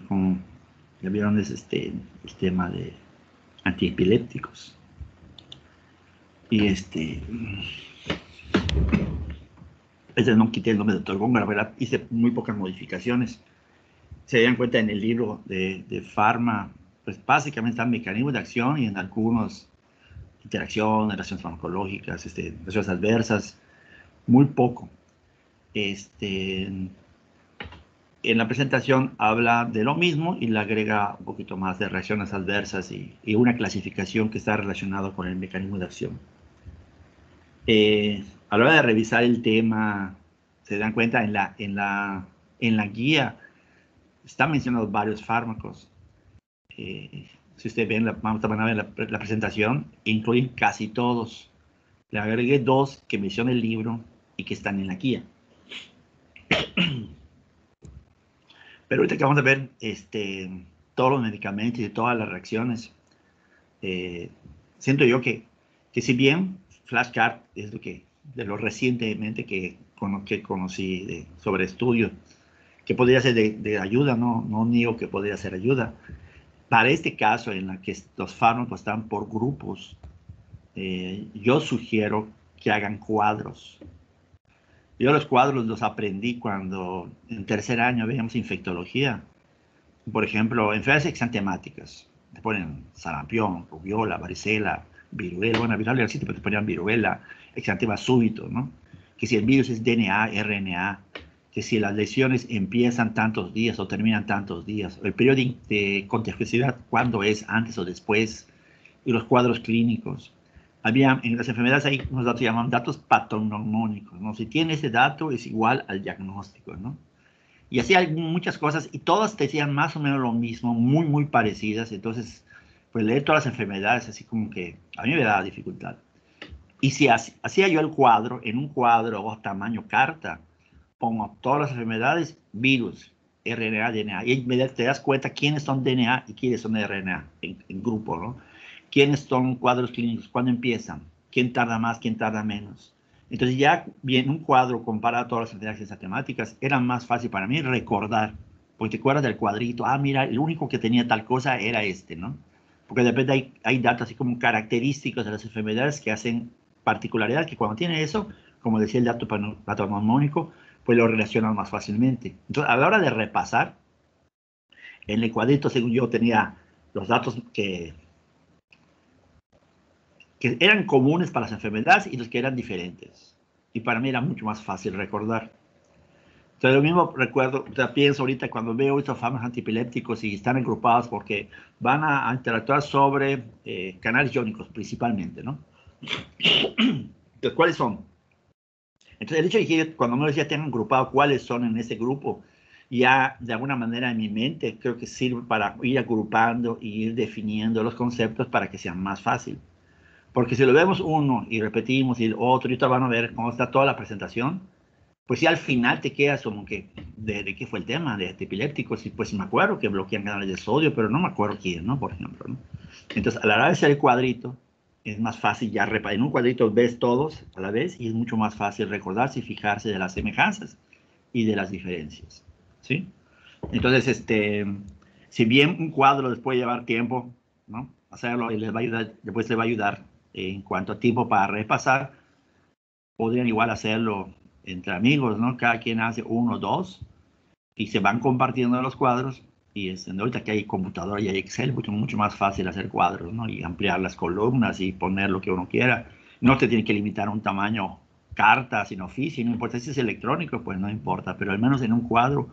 como ya vieron, es el tema de antiepilépticos. Y no quité el nombre de Dr. Gong, la verdad hice muy pocas modificaciones. Se dan cuenta en el libro de Pharma, pues básicamente están mecanismos de acción y en algunos interacciones, relaciones farmacológicas, relaciones adversas, muy poco. En la presentación habla de lo mismo y le agrega un poquito más de reacciones adversas y una clasificación que está relacionada con el mecanismo de acción. A la hora de revisar el tema, se dan cuenta en la guía, están mencionados varios fármacos. Si ustedes ven, vamos a ver la presentación, incluyen casi todos. Le agregué 2 que menciona el libro y que están en la guía. Pero ahorita que vamos a ver todos los medicamentos y todas las reacciones, siento yo que si bien flashcard es de lo recientemente que conocí sobre estudio, que podría ser de ayuda, no niego que podría ser ayuda. Para este caso en el que los fármacos están por grupos, yo sugiero que hagan cuadros. Yo los cuadros los aprendí cuando en tercer año veíamos infectología. Por ejemplo, enfermedades exantemáticas. Te ponen sarampión, rubiola, varicela, viruela. Bueno, viruela sí, pero te ponían viruela, exantema súbito, ¿no? Que si el virus es DNA, RNA, que si las lesiones empiezan tantos días o terminan tantos días, el periodo de contagiosidad, cuándo es, antes o después, y los cuadros clínicos. En las enfermedades hay unos datos que llaman datos patognomónicos, ¿no? Si tiene ese dato es igual al diagnóstico, ¿no? Y así hay muchas cosas y todas te decían más o menos lo mismo, muy, muy parecidas. Entonces, pues leer todas las enfermedades así como que a mí me daba dificultad. Y si hacía yo el cuadro, en un cuadro o tamaño carta, pongo todas las enfermedades, virus, RNA, DNA. Y te das cuenta quiénes son DNA y quiénes son RNA en grupo, ¿no? Quiénes son cuadros clínicos, cuándo empiezan, quién tarda más, quién tarda menos. Entonces ya bien un cuadro comparado a todas las enfermedades temáticas, era más fácil para mí recordar, porque te acuerdas del cuadrito, mira, el único que tenía tal cosa era ¿no? Porque de repente hay datos así como característicos de las enfermedades que hacen particularidad, que cuando tiene eso, como decía el dato patognomónico, pues lo relacionan más fácilmente. Entonces, a la hora de repasar, en el cuadrito, según yo, tenía los datos que eran comunes para las enfermedades y los que eran diferentes. Y para mí era mucho más fácil recordar. Entonces, lo mismo recuerdo, o sea, pienso ahorita cuando veo estos fármacos antiepilépticos y están agrupados porque van a interactuar sobre canales iónicos principalmente, ¿no? Entonces, ¿cuáles son? Entonces, el hecho de que cuando me decía tengan agrupado cuáles son en ese grupo, ya de alguna manera en mi mente creo que sirve para ir agrupando y ir definiendo los conceptos para que sea más fácil. Porque si lo vemos uno y repetimos y el otro y otro van a ver cómo está toda la presentación, pues si al final te quedas como que de qué fue el tema de epilépticos y pues me acuerdo que bloquean canales de sodio, pero no me acuerdo quién, ¿no? Por ejemplo, ¿no? Entonces, a la hora de hacer el cuadrito, es más fácil ya, en un cuadrito ves todos a la vez y es mucho más fácil recordarse y fijarse de las semejanzas y de las diferencias, ¿sí? Entonces, si bien un cuadro les puede llevar tiempo, ¿no? Hacerlo y les va a ayudar, después les va a ayudar en cuanto a tiempo para repasar, podrían igual hacerlo entre amigos, ¿no? Cada quien hace uno o dos y se van compartiendo los cuadros y ahorita que hay computadora y hay Excel, mucho más fácil hacer cuadros, ¿no? Y ampliar las columnas y poner lo que uno quiera. No te tiene que limitar a un tamaño carta, sin oficio, no importa si es electrónico, pues no importa, pero al menos en un cuadro.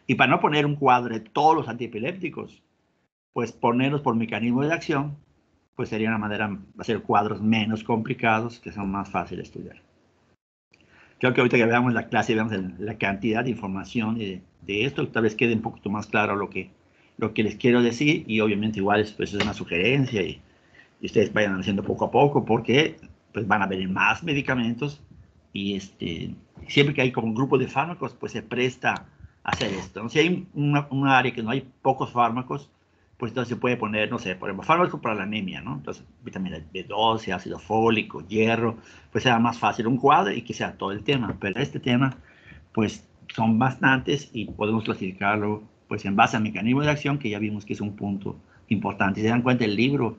Y para no poner un cuadro de todos los antiepilépticos, pues ponerlos por mecanismo de acción, pues sería una manera de hacer cuadros menos complicados que son más fáciles de estudiar. Creo que ahorita que veamos la clase, veamos la cantidad de información de esto, tal vez quede un poquito más claro lo que les quiero decir y obviamente igual pues, es una sugerencia y ustedes vayan haciendo poco a poco porque pues, van a venir más medicamentos y siempre que hay como un grupo de fármacos pues se presta a hacer esto, ¿no? Si hay un área que no hay pocos fármacos, pues entonces se puede poner, no sé, por ejemplo, fármacos para la anemia, ¿no? Entonces, vitamina B12, ácido fólico, hierro, pues sea más fácil un cuadro y que sea todo el tema. Pero este tema, pues son bastantes y podemos clasificarlo pues en base al mecanismo de acción, que ya vimos que es un punto importante. Si se dan cuenta, el libro,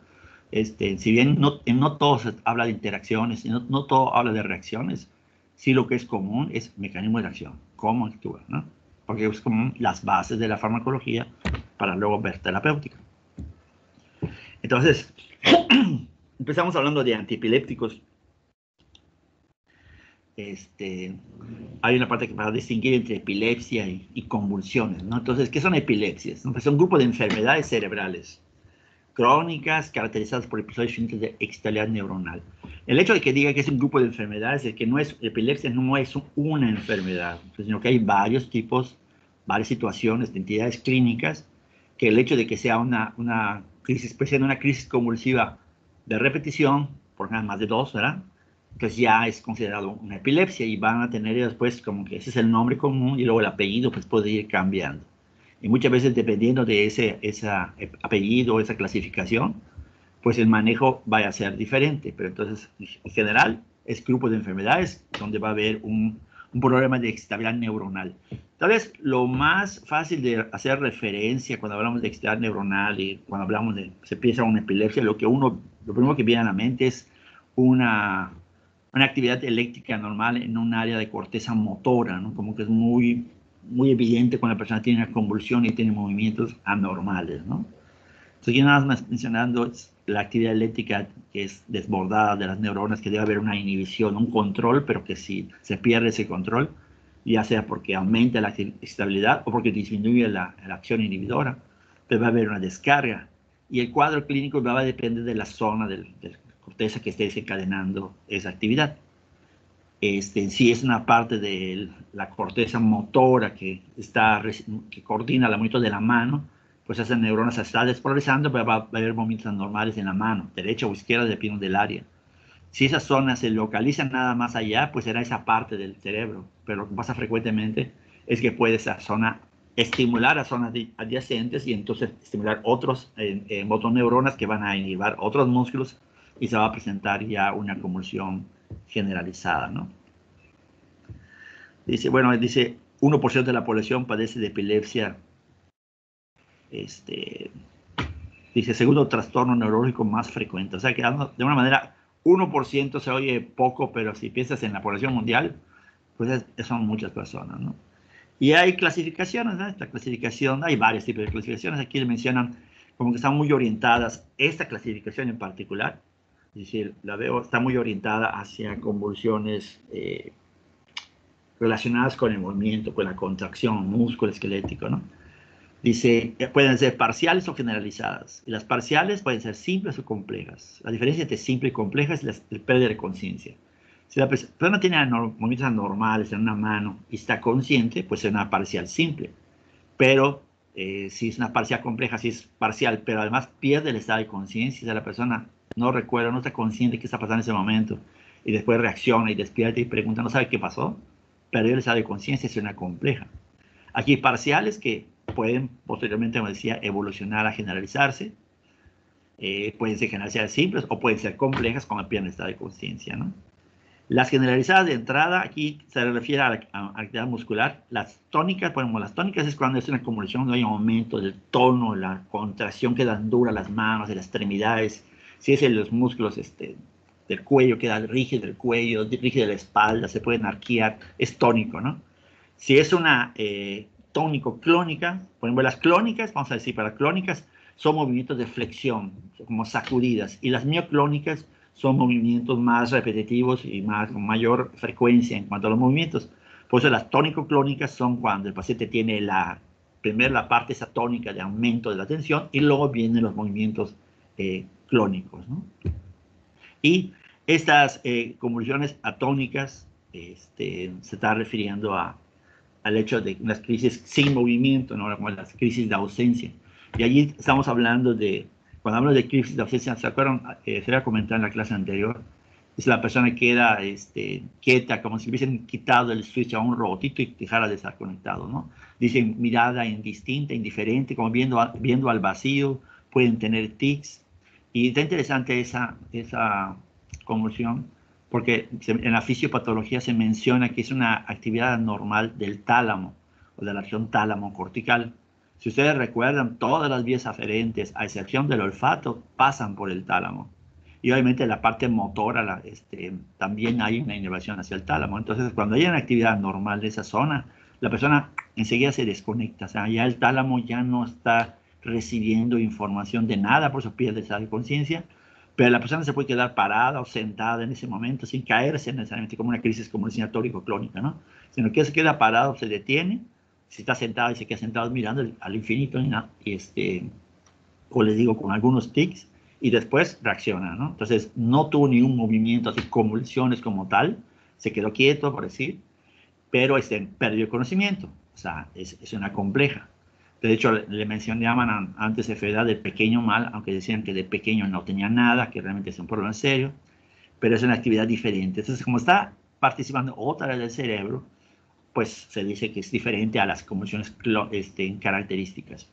si bien no todo se habla de interacciones, no todo habla de reacciones, sí lo que es común es mecanismo de acción, cómo actúa, ¿no? Porque es como las bases de la farmacología para luego ver terapéutica. Entonces, empezamos hablando de antiepilépticos. Hay una parte que para distinguir entre epilepsia y convulsiones, ¿no? Entonces, ¿qué son epilepsias? Pues son un grupo de enfermedades cerebrales crónicas caracterizadas por episodios de excitabilidad neuronal. El hecho de que diga que es un grupo de enfermedades es que epilepsia no es una enfermedad, sino que hay varios tipos, varias situaciones de entidades clínicas, que el hecho de que sea una crisis, pues una crisis convulsiva de repetición, por ejemplo, más de dos, ¿verdad? Entonces ya es considerado una epilepsia y van a tener después como que ese es el nombre común y luego el apellido pues puede ir cambiando. Y muchas veces dependiendo de ese apellido o esa clasificación, pues el manejo va a ser diferente. Pero entonces, en general, es grupo de enfermedades donde va a haber un problema de excitabilidad neuronal. Tal vez lo más fácil de hacer referencia cuando hablamos de excitabilidad neuronal y cuando hablamos de, se piensa en una epilepsia, lo primero que viene a la mente es una actividad eléctrica normal en un área de corteza motora, ¿no? Como que es muy evidente cuando la persona tiene una convulsión y tiene movimientos anormales, ¿no? Entonces, yo nada más mencionando la actividad eléctrica que es desbordada de las neuronas, que debe haber una inhibición, un control, pero que si se pierde ese control, ya sea porque aumenta la estabilidad o porque disminuye la acción inhibidora, pues va a haber una descarga. Y el cuadro clínico va a depender de la zona de la corteza que esté desencadenando esa actividad. Si es una parte de la corteza motora que coordina el movimiento de la mano, pues esa neurona se está desprogresando, pero va a haber movimientos anormales en la mano, derecha o izquierda, dependiendo del área. Si esa zona se localiza nada más allá, pues será esa parte del cerebro. Pero lo que pasa frecuentemente es que puede esa zona estimular a zonas adyacentes y entonces estimular otros motoneuronas que van a inhibir otros músculos y se va a presentar ya una convulsión generalizada, ¿no? Dice 1% de la población padece de epilepsia. Dice, segundo trastorno neurológico más frecuente. O sea que de una manera, 1% se oye poco, pero si piensas en la población mundial, pues son muchas personas, ¿no? Y hay clasificaciones, ¿no? Esta clasificación, hay varios tipos de clasificaciones. Aquí le mencionan como que están muy orientadas, esta clasificación en particular, es decir, la veo, está muy orientada hacia convulsiones relacionadas con el movimiento, con la contracción músculo esquelético, ¿no? Dice, pueden ser parciales o generalizadas. Y las parciales pueden ser simples o complejas. La diferencia entre simple y compleja es la pérdida de conciencia. Si la persona tiene movimientos anormales en una mano y está consciente, pues es una parcial simple. Pero si es una parcial compleja, si es parcial, pero además pierde el estado de conciencia, si la persona no recuerda, no está consciente de qué está pasando en ese momento, y después reacciona y despierta y pregunta, no sabe qué pasó, perdió el estado de conciencia, es una compleja. Aquí parciales que pueden posteriormente, como decía, evolucionar a generalizarse, pueden ser generalizadas simples o pueden ser complejas cuando pierden el estado de conciencia, ¿no? Las generalizadas de entrada, aquí se refiere a la actividad muscular. Las tónicas, bueno, las tónicas es cuando es una convulsión, no hay aumento del tono, la contracción quedan duras las manos, de las extremidades. Si es en los músculos del cuello, queda rígido el cuello, rígido la espalda, se pueden arquear, es tónico, ¿no? Si es una tónico-clónica, por ejemplo, las clónicas, vamos a decir, para clónicas, son movimientos de flexión, como sacudidas, y las mioclónicas son movimientos más repetitivos y con mayor frecuencia en cuanto a los movimientos. Por eso las tónico-clónicas son cuando el paciente tiene primero la parte esa tónica de aumento de la tensión y luego vienen los movimientos clónicos, ¿no? Y estas convulsiones atónicas se está refiriendo al hecho de unas crisis sin movimiento, ¿no? Como las crisis de ausencia. Y allí estamos hablando cuando hablo de crisis de ausencia, ¿se acuerdan? Se había comentado en la clase anterior, es la persona que queda quieta, como si hubiesen quitado el switch a un robotito y dejara de estar conectado, ¿no? Dicen mirada indistinta, indiferente, como viendo al vacío, pueden tener tics. Y está interesante esa convulsión, porque en la fisiopatología se menciona que es una actividad anormal del tálamo o de la región tálamo cortical. Si ustedes recuerdan, todas las vías aferentes, a excepción del olfato, pasan por el tálamo. Y obviamente la parte motora, también hay una inervación hacia el tálamo. Entonces, cuando hay una actividad normal de esa zona, la persona enseguida se desconecta. O sea, ya el tálamo ya no está recibiendo información de nada, por eso pierde esa conciencia. Pero la persona se puede quedar parada o sentada en ese momento sin caerse necesariamente como una crisis como decía clónica, ¿no? Sino que se queda parado, se detiene, si está sentado y se queda sentado mirando al infinito, o les digo, con algunos tics, y después reacciona, ¿no? Entonces, no tuvo ningún movimiento, así convulsiones como tal, se quedó quieto, por decir, pero perdió el conocimiento, o sea, es una compleja. De hecho, le mencionaban antes enfermedad del pequeño mal, aunque decían que de pequeño no tenía nada, que realmente es un problema serio, pero es una actividad diferente. Entonces, como está participando otra vez del cerebro, pues se dice que es diferente a las convulsiones características.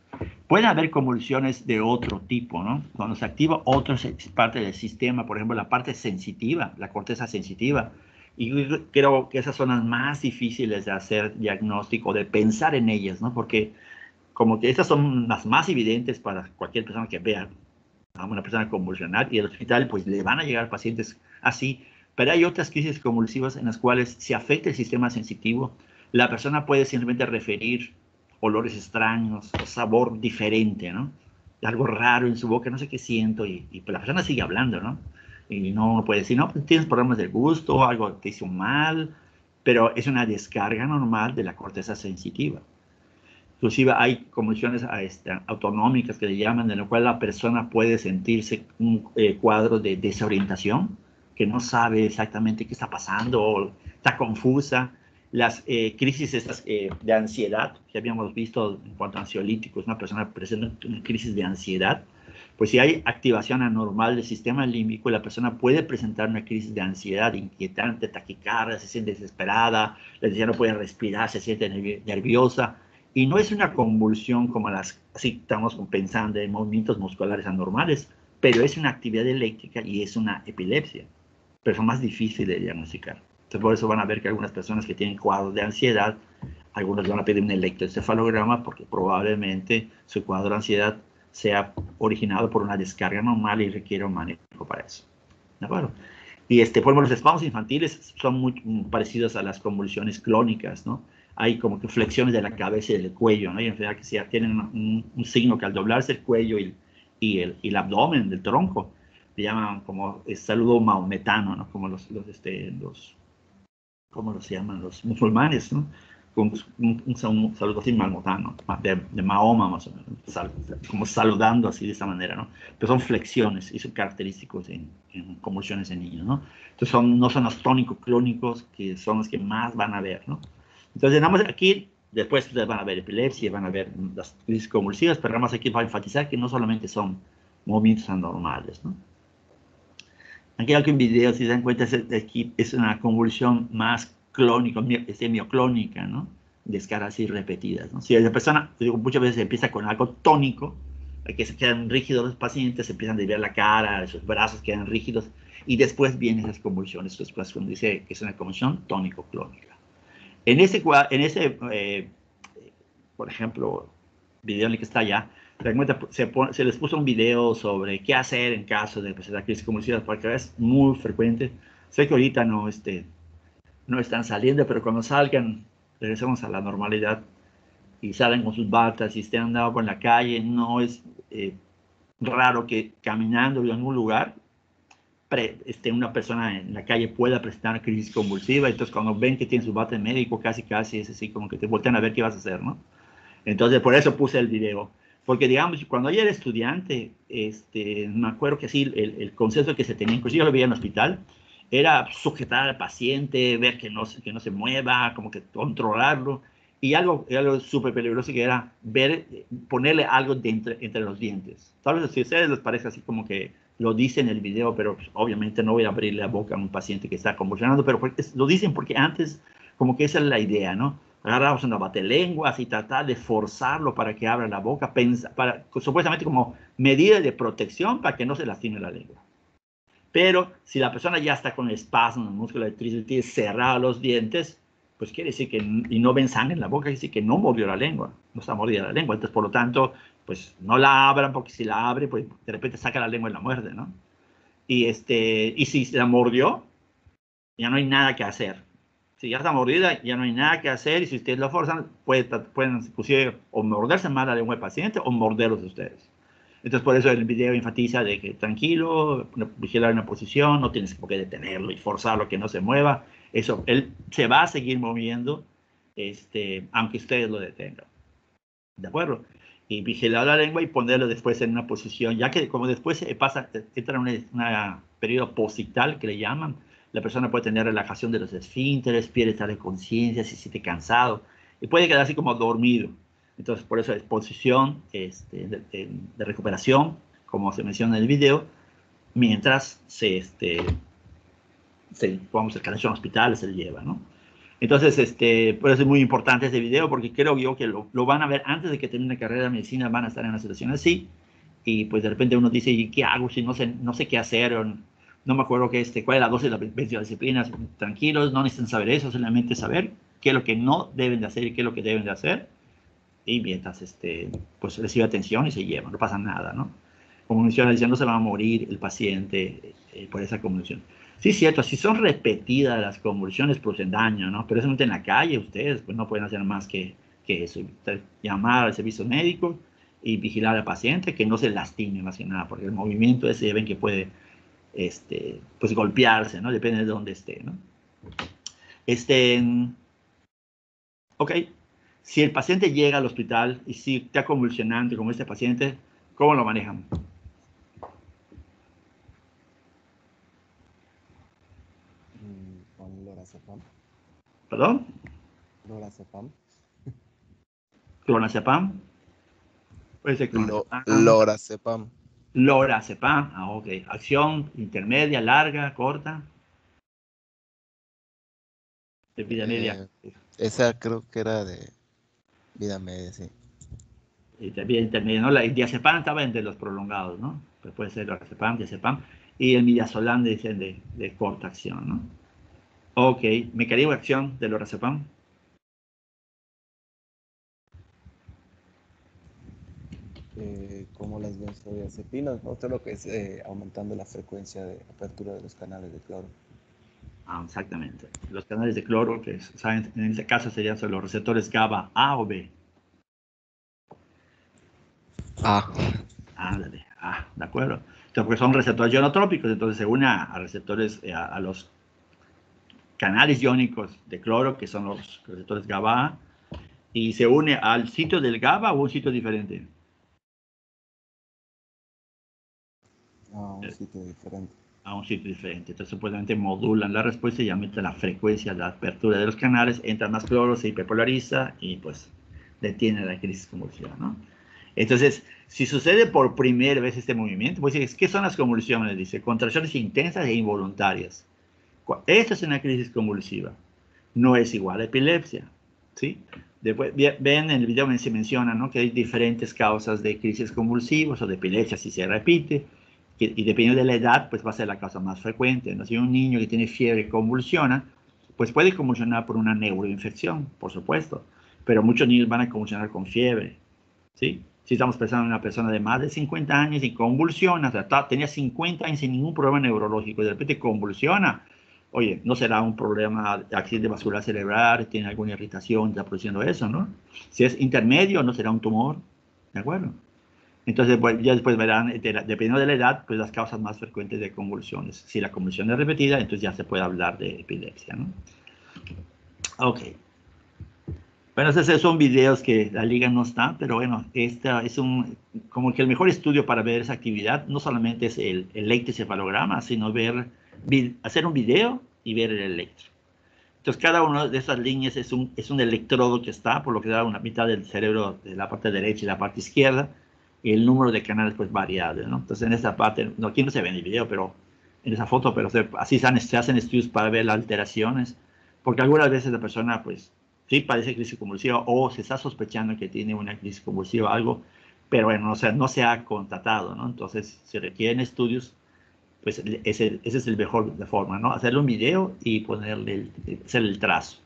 Puede haber convulsiones de otro tipo, ¿no? Cuando se activa otra parte del sistema, por ejemplo, la parte sensitiva, la corteza sensitiva, y creo que esas son las más difíciles de hacer diagnóstico, de pensar en ellas, ¿no? Porque como que estas son las más evidentes para cualquier persona que vea a una persona convulsionar, y el hospital pues le van a llegar pacientes así, pero hay otras crisis convulsivas en las cuales se afecta el sistema sensitivo, la persona puede simplemente referir olores extraños, o sabor diferente, ¿no? Algo raro en su boca, no sé qué siento, y la persona sigue hablando, ¿no? Y no puede decir, no, pues tienes problemas de gusto, algo te hizo mal, pero es una descarga normal de la corteza sensitiva. Inclusive hay convulsiones autonómicas que le llaman, en lo cual la persona puede sentirse un cuadro de desorientación, que no sabe exactamente qué está pasando, o está confusa. Las crisis estas, de ansiedad que habíamos visto en cuanto a ansiolíticos, una persona presenta una crisis de ansiedad, pues si hay activación anormal del sistema límbico, la persona puede presentar una crisis de ansiedad inquietante, taquicardia, se siente desesperada, la persona no puede respirar, se siente nerviosa. Y no es una convulsión como las, así estamos pensando en movimientos musculares anormales, pero es una actividad eléctrica y es una epilepsia, pero son más difíciles de diagnosticar. Entonces, por eso van a ver que algunas personas que tienen cuadros de ansiedad, algunos van a pedir un electroencefalograma porque probablemente su cuadro de ansiedad sea originado por una descarga normal y requiere un manejo para eso. ¿De acuerdo? Y por ejemplo, los espasmos infantiles son muy parecidos a las convulsiones clónicas, ¿no? Hay como que flexiones de la cabeza y del cuello, ¿no? Hay enfermedades que sí tienen un signo que al doblarse el cuello y el abdomen del tronco, le llaman como el saludo maometano, ¿no? Como ¿cómo los llaman? Los musulmanes, ¿no? Con un saludo así maometano, de Mahoma más o menos, como saludando así de esta manera, ¿no? Pero son flexiones y son característicos en convulsiones en niños, ¿no? Entonces no son los tónicos clónicos que son los que más van a ver, ¿no? Entonces, nada más aquí, después ustedes van a ver epilepsia, van a ver las crisis convulsivas, pero nada más aquí para enfatizar que no solamente son movimientos anormales, ¿no? Aquí hay un video, si se dan cuenta, aquí es una convulsión más clónica, mioclónica, ¿no? Descargas así repetidas, ¿no? Si la persona, digo, muchas veces empieza con algo tónico, que se quedan rígidos los pacientes, se empiezan a desviar la cara, sus brazos quedan rígidos, y después vienen esas convulsiones, después cuando dice que es una convulsión tónico-clónica. En ese, por ejemplo, video en el que está allá, se les puso un video sobre qué hacer en caso de la crisis convulsiva, porque es muy frecuente. Sé que ahorita no están saliendo, pero cuando salgan, regresemos a la normalidad y salen con sus batas y estén andando por la calle, no es raro que caminando en algún lugar una persona en la calle pueda presentar una crisis convulsiva. Entonces, cuando ven que tiene su bata de médico, casi es así como que te voltean a ver qué vas a hacer, ¿no? Entonces, por eso puse el video. Porque, digamos, cuando yo era estudiante, me acuerdo que sí, el concepto que se tenía, inclusive yo lo veía en el hospital, era sujetar al paciente, ver que no se mueva, como que controlarlo. Y algo súper peligroso que era ponerle algo entre los dientes. Tal vez si a ustedes les parece así como que lo dicen en el video, pero pues, obviamente no voy a abrirle la boca a un paciente que está convulsionando, pero lo dicen porque antes como que esa es la idea, ¿no? Agarramos una batelenguas y tratar de forzarlo para que abra la boca, supuestamente como medida de protección para que no se lastime la lengua. Pero si la persona ya está con espasmo en el músculo de tríceps, tiene cerrado los dientes, pues quiere decir que, y no ven sangre en la boca, quiere decir que no mordió la lengua, no está mordida la lengua. Entonces, por lo tanto, pues no la abran, porque si la abre, pues de repente saca la lengua y la muerde, ¿no? Y si la mordió, ya no hay nada que hacer. Si ya está mordida, ya no hay nada que hacer, y si ustedes lo forzan, pueden inclusive o morderse más la lengua del paciente o morderlos de ustedes. Entonces, por eso el video enfatiza de que tranquilo, vigilar una posición, no tienes por qué detenerlo y forzarlo que no se mueva. Eso, él se va a seguir moviendo, aunque ustedes lo detengan. ¿De acuerdo? Y vigilar la lengua y ponerlo después en una posición, ya que como después entra en un periodo posictal que le llaman, la persona puede tener relajación de los esfínteres, pierde estar de conciencia, se siente cansado, y puede quedar así como dormido. Entonces, por eso es posición de recuperación, como se menciona en el video, mientras vamos a en hospital, se le lleva, ¿no? Entonces, por eso es muy importante este video, porque creo yo que lo van a ver antes de que termine la carrera de medicina, van a estar en una situación así, y pues de repente uno dice, ¿y qué hago si no sé qué hacer? O no me acuerdo cuál es la dosis de las benzodiazepinas. Tranquilos, no necesitan saber eso, solamente saber qué es lo que no deben de hacer y qué es lo que deben de hacer, y mientras, pues recibe atención y se lleva, no pasa nada, ¿no? Como menciona, no se va a morir el paciente por esa convulsión. Sí, es cierto, si son repetidas las convulsiones, producen daño, ¿no? Pero eso en la calle, ustedes pues no pueden hacer más que eso, llamar al servicio médico y vigilar al paciente, que no se lastime más que nada, porque el movimiento ese ven que puede, pues golpearse, ¿no? Depende de dónde esté, ¿no? Ok, si el paciente llega al hospital y si está convulsionando como este paciente, ¿cómo lo manejan? Con lorazepam. ¿Perdón? Lorazepam. Clonazepam. Puede ser clonazepam. Lorazepam. Lorazepam. Ah, ok. Acción intermedia, larga, corta. De vida media. Esa creo que era de vida media, sí. Y de vida intermedia, ¿no? El diazepam estaba entre los prolongados, ¿no? Pues puede ser lorazepam, diazepam. Y el midazolam dicen de corta acción, ¿no? Ok. Mecanismo de acción de lorazepam. Como las benzodiazepinas, ¿no? Todo lo que es aumentando la frecuencia de apertura de los canales de cloro. Ah, exactamente. Los canales de cloro, que saben, en este caso serían los receptores GABA A o B. Ah. Ándale, de acuerdo. Entonces, porque son receptores ionotrópicos, entonces se une a receptores, a los canales iónicos de cloro, que son los receptores GABA, y se une al sitio del GABA o un sitio diferente. A un sitio diferente. A un sitio diferente. Entonces, supuestamente modulan la respuesta y aumentan la frecuencia de la apertura de los canales, entra más cloro, se hiperpolariza y pues detiene la crisis convulsiva, ¿no? Entonces, si sucede por primera vez este movimiento, pues ¿qué son las convulsiones? Dice, contracciones intensas e involuntarias. Esto es una crisis convulsiva. No es igual a epilepsia, ¿sí? Después, ven en el video se menciona, ¿no? Que hay diferentes causas de crisis convulsivas o de epilepsia si se repite, y dependiendo de la edad, pues va a ser la causa más frecuente, ¿no? Si un niño que tiene fiebre convulsiona, pues puede convulsionar por una neuroinfección, por supuesto, pero muchos niños van a convulsionar con fiebre, ¿sí? Si estamos pensando en una persona de más de 50 años y convulsiona, o sea, tenía 50 años sin ningún problema neurológico, y de repente convulsiona, oye, no será un problema de accidente vascular cerebral, tiene alguna irritación, está produciendo eso, ¿no? Si es intermedio, no será un tumor, ¿de acuerdo? Entonces, pues, ya después verán, dependiendo de la edad, pues las causas más frecuentes de convulsiones. Si la convulsión es repetida, entonces ya se puede hablar de epilepsia, ¿no? Ok. Bueno, esos son videos que la liga no está, pero bueno, esta es como que el mejor estudio para ver esa actividad, no solamente es el electroencefalograma, sino hacer un video y ver el electro. Entonces, cada una de esas líneas es un electrodo que está, por lo que da una mitad del cerebro de la parte derecha y la parte izquierda, y el número de canales pues variable, ¿no? Entonces, en esta parte, no, aquí no se ve en el video, pero en esa foto, pero así se hacen estudios para ver las alteraciones, porque algunas veces la persona pues sí padece crisis convulsiva o se está sospechando que tiene una crisis convulsiva o algo, pero bueno, o sea, no se ha constatado, ¿no? Entonces, se requieren estudios, pues ese es el mejor de forma, ¿no? Hacerle un video y hacer el trazo.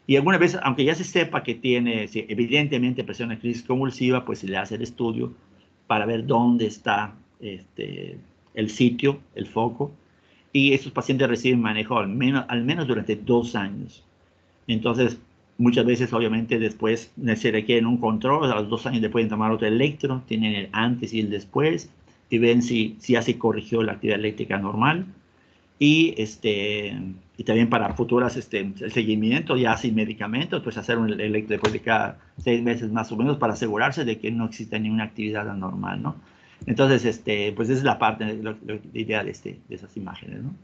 Y alguna vez, aunque ya se sepa que tiene, sí, evidentemente presión de crisis convulsiva, pues se le hace el estudio para ver dónde está el sitio, el foco, y estos pacientes reciben manejo al menos durante 2 años. Entonces, muchas veces, obviamente, después se requieren un control, a los 2 años le pueden tomar otro electro, tienen el antes y el después, y ven si ya se corrigió la actividad eléctrica normal. Y también para futuras, el seguimiento ya sin medicamentos, pues hacer un electro después de cada 6 meses más o menos para asegurarse de que no existe ninguna actividad anormal, ¿no? Entonces, pues esa es la parte, la idea de esas imágenes, ¿no?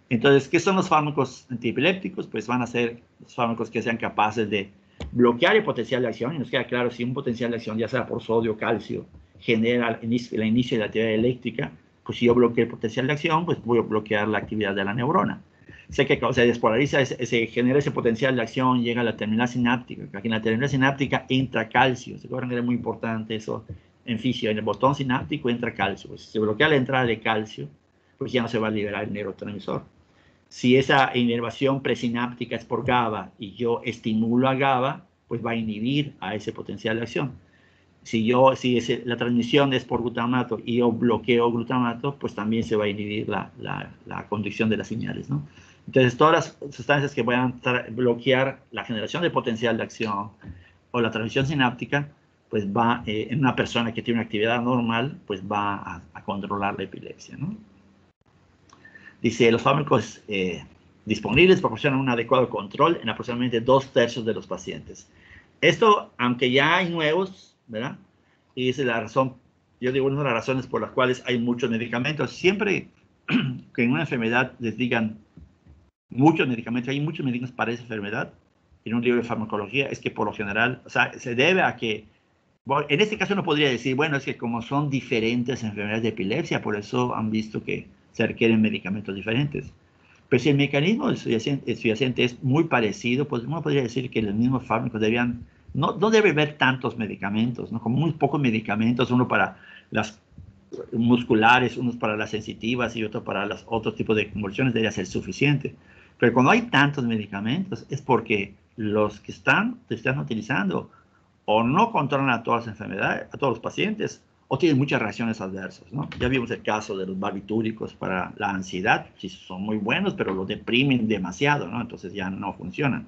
Entonces, ¿qué son los fármacos antiepilépticos? Pues van a ser los fármacos que sean capaces de bloquear el potencial de acción. Y nos queda claro, si un potencial de acción, ya sea por sodio o calcio, genera el inicio de la actividad eléctrica, pues si yo bloqueo el potencial de acción, pues voy a bloquear la actividad de la neurona. Sé que se despolariza, se genera ese potencial de acción, llega a la terminal sináptica. Aquí en la terminal sináptica entra calcio. ¿Se acuerdan que era muy importante eso en fisio? En el botón sináptico entra calcio. Pues si se bloquea la entrada de calcio, pues ya no se va a liberar el neurotransmisor. Si esa inervación presináptica es por GABA y yo estimulo a GABA, pues va a inhibir a ese potencial de acción. Si la transmisión es por glutamato y yo bloqueo glutamato, pues también se va a inhibir la conducción de las señales, ¿no? Entonces, todas las sustancias que puedan bloquear la generación de potencial de acción o la transmisión sináptica, pues va, en una persona que tiene una actividad normal, pues va a controlar la epilepsia, ¿no? Dice, los fármacos disponibles proporcionan un adecuado control en aproximadamente 2/3 de los pacientes. Esto, aunque ya hay nuevos, ¿verdad? Y esa es la razón, yo digo, una de las razones por las cuales hay muchos medicamentos. Siempre que en una enfermedad les digan muchos medicamentos, hay muchos medicamentos para esa enfermedad, en un libro de farmacología, es que por lo general, o sea, se debe a que, bueno, en este caso no podría decir, bueno, es que como son diferentes enfermedades de epilepsia, por eso han visto que se requieren medicamentos diferentes. Pero si el mecanismo subyacente es muy parecido, pues uno podría decir que los mismos fármacos debían, no debe haber tantos medicamentos, ¿no? Como muy pocos medicamentos, uno para las musculares, unos para las sensitivas y otro para los otros tipos de convulsiones, debería ser suficiente. Pero cuando hay tantos medicamentos es porque los que se están utilizando o no controlan a todas las enfermedades, a todos los pacientes, o tienen muchas reacciones adversas, ¿no? Ya vimos el caso de los barbitúricos para la ansiedad, sí son muy buenos, pero lo deprimen demasiado, ¿no? Entonces ya no funcionan.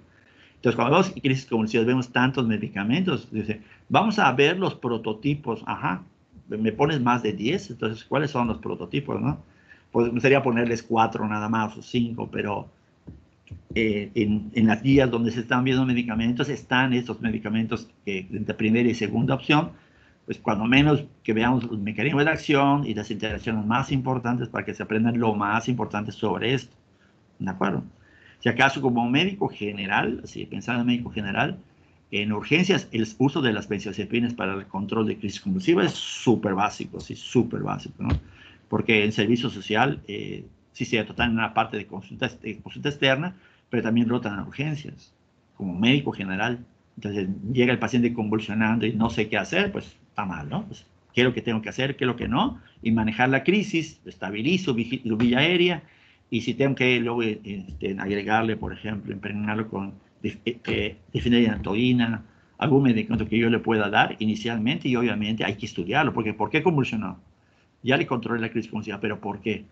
Entonces, cuando vemos crisis convulsivas, vemos tantos medicamentos, dice, vamos a ver los prototipos. Ajá, me pones más de 10, entonces, ¿cuáles son los prototipos, no? Pues me sería ponerles 4 nada más o 5, pero en las guías donde se están viendo medicamentos están estos medicamentos de primera y segunda opción, pues cuando menos que veamos los mecanismos de acción y las interacciones más importantes para que se aprendan lo más importante sobre esto. ¿De acuerdo? Si acaso como médico general, si pensando en médico general, en urgencias el uso de las benzodiazepinas para el control de crisis convulsiva es súper básico, sí, súper básico, ¿no? Porque en servicio social sí se tratan en una parte de consulta externa, pero también rotan a urgencias, como médico general. Entonces llega el paciente convulsionando y no sé qué hacer, pues está mal, ¿no? Pues, ¿qué es lo que tengo que hacer? ¿Qué es lo que no? Y manejar la crisis, estabilizo vía aérea, y si tengo que luego agregarle, por ejemplo, impregnarlo con difenidramina, algún medicamento que yo le pueda dar inicialmente, y obviamente hay que estudiarlo, porque ¿por qué convulsionó? Ya le controlé la crisis convulsiva, pero ¿por qué?